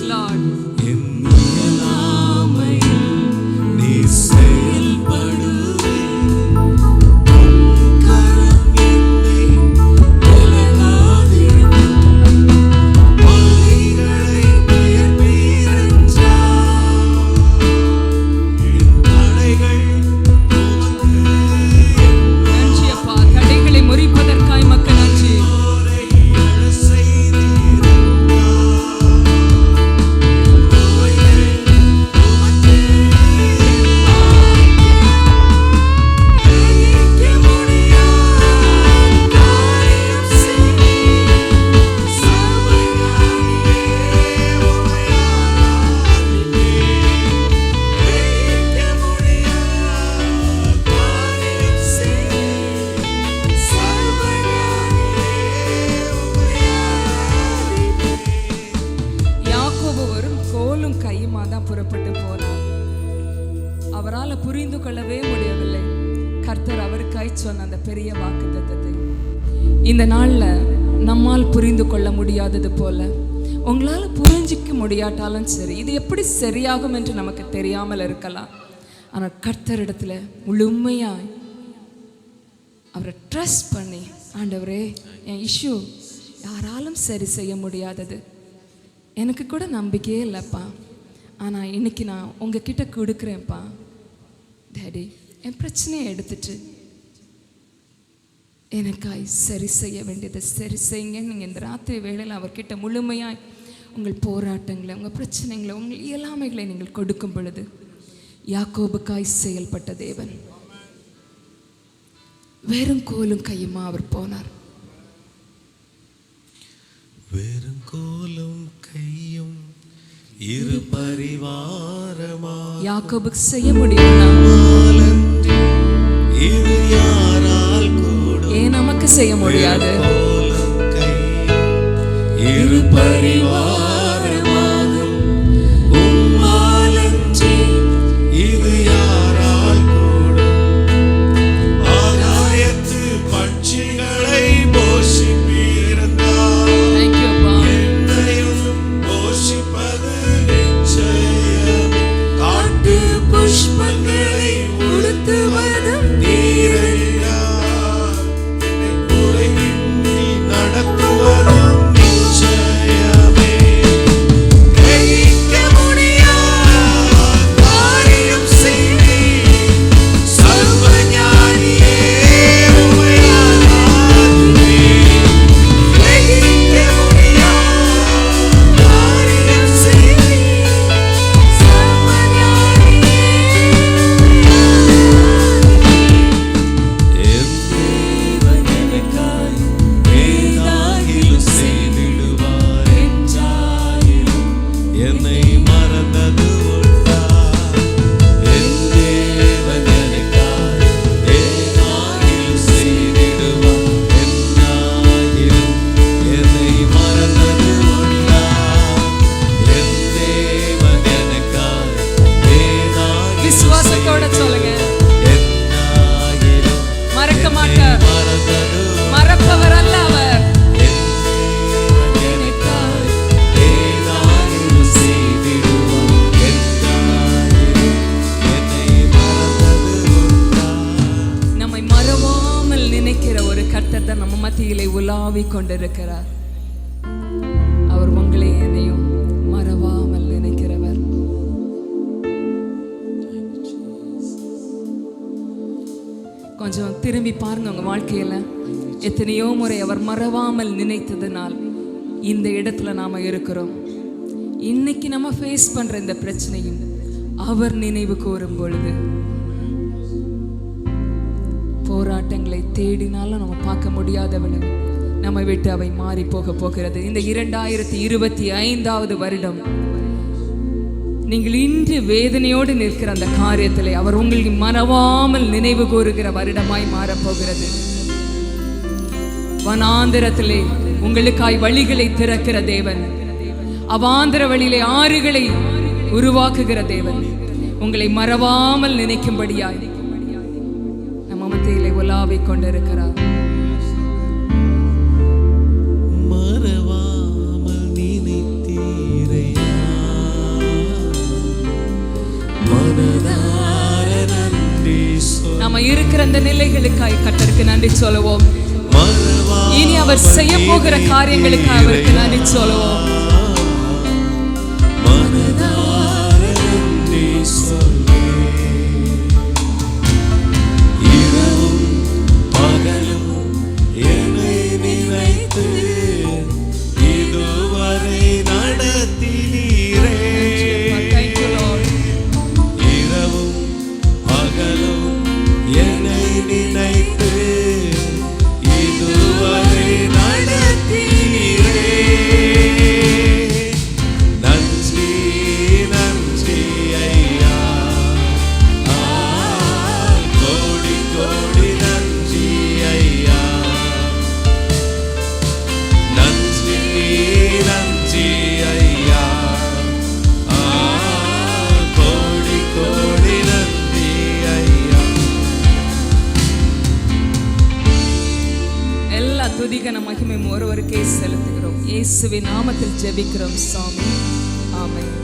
Lord. நன்றி அப்பா, தடைகளை முறிப்பதற்காய் மக்கள் நன்றி. யாக்கோபு வரும் கோலும் கையுமா தான் புறப்பட்டு போனார். அவரால் புரிந்து கொள்ளவே முடியவில்லை கர்த்தர் அவருக்காய் சொன்ன அந்த பெரிய வாக்குத்தத்தத்தை. இந்த நாள்ல நம்மால் புரிந்து கொள்ள முடியாதது போல உங்களால் புரிஞ்சிக்க முடியாட்டாலும் சரி, இது எப்படி சரியாகும் என்று நமக்கு தெரியாமல் இருக்கலாம். ஆனால் கர்த்தரிடத்துல முழுமையாய் அவரை ட்ரஸ்ட் பண்ணி, ஆண்டவரே என் இஷ்யூ யாராலும் சரி செய்ய முடியாதது, எனக்கு கூட நம்பிக்கையே இல்லைப்பா, ஆனால் இன்னைக்கு நான் உங்ககிட்ட கொடுக்குறேன்ப்பா டேடி, என் பிரச்சனையை எடுத்துட்டு எனக்காய் சரி செய்ய வேண்டியதை சரி செய்யுங்க. நீங்கள் இந்த ராத்திரி வேளையில் அவர்கிட்ட முழுமையாய் உங்கள் போராட்டங்களை, உங்கள் பிரச்சனைகளை, உங்கள் இயலாமைகளை நீங்கள் கொடுக்கும் பொழுது யாக்கோபுக்காய் செயல்பட்ட தேவன் வெறும் கோலும் கையுமா அவர் போனார். வெறும் கோலும் கையும் இரு பரிவாரமா யாக்கோபுக்கு செய்ய முடியும்னா இது யாரால் கூடும்? ஏன் நமக்கு செய்ய முடியாது? கோலும் கையும் இரு பரிவாரமாகும் உம்மாலன்றி இது யாரால் கூடும்? ஆகாயத்து பட்சிகளை போஷிப்பீரந்தால் Thank you, அப்பா. என்னையும் போஷிப்பது நிச்சயமே. காட்டு புஷ்பங்களை உடுத்துவதும் நீரையா, என்னை குறையின்றி நடத்துவதும் நிச்சயமே. கிரகிக்க முடியாத காரியம் செய்வீர். சர்வஞானியே உம்மை ஆராதிப்பேன். கிரகிக்க முடியாத காரியம் செய்வீர். சர்வஞானியே என் தேவன் எனக்காய் ஏதாகிலும் செய்திடுவார் என்றாயிலும் என்னை மறந்தது உண்டா? என் தேவன் எனக்காய் ஏதாகிலும் செய்திடுவார் என்றாயிலும் என்னை மறந்தது உண்டா? என் தேவன் எனக்காய் ஏதாகிலும் விசுவாசத்தோட சொல்லுங்க, என்னாயிலும் மறக்க மாட்டார், மறந்தது மறப்பவர் அல்ல அவர். என் தேவன் எனக்காய் ஏதாகிலும் செய்திடுவார் என்றாயிலும் என்னை மறந்தது உண்டா? நம்மை மறவாமல் நினைக்கிற ஒரு கர்த்தர் தான் நம்ம மத்தியிலே உலாவிக் கொண்டிருக்கிறார். அவர் உங்களை என்னையும் மறவாமல் நினைக்கிறவர். கொஞ்சம் திரும்பி பாருங்க உங்க வாழ்க்கையில எத்தனையோ முறை அவர் மறவாமல் நினைத்ததுனால் இந்த இடத்துல நாம இருக்கிறோம். இன்னைக்கு நம்ம ஃபேஸ் பண்ற இந்த பிரச்சனையும் அவர் நினைவு கூறும் பொழுது போராட்டங்களை தேடினாலும் நம்ம பார்க்க முடியாதவளவு நம்மை விட்டு அவை மாறி போக போகிறது. இந்த 2025வது வருடம் நீங்கள் இன்று வேதனையோடு நிற்கிற அந்த காரியத்திலே அவர் உங்களுக்கு மறவாமல் நினைவு கூறுகிற வருடமாய் மாறப்போகிறது. வனாந்திரத்திலே உங்களுக்காய் வழிகளை திறக்கிற தேவன், அவாந்திர வழியிலே ஆறுகளை உருவாக்குகிற தேவன் உங்களை மறவாமல் நினைக்கும்படியாய் நம்ம மத்தியிலே உலாவிக் கொண்டிருக்கிறார். மறவாமல் நினைத்தீரையா இருக்கிற அந்த நிலைகளுக்காய் கர்த்தருக்கு நன்றி சொல்லுவோம். இனி அவர் செய்ய போகிற காரியங்களுக்காக அவருக்கு நன்றி சொல்லுவோம். மனதார நன்றி சொல்வேன். இரவும் பகலும் என்னை நினைத்து இதுவரை நடத்தினீரே. Thank you, Lord. இரவும் பகலும் என்னை நினைத்து இதுவரை நடத்தினீரே. நன்றி நன்றி ஐயா. கோடி கோடி நன்றி ஐயா. நன்றி நன்றி ஐயா. கோடி கோடி நன்றி ஐயா. எல்லா துதிகன மகிமை ஒருவருக்கே செலுத்துகிறோம். இயேசுவின் நாமத்தில் ஜெபிக்கிறோம் சாமி. ஆமென்.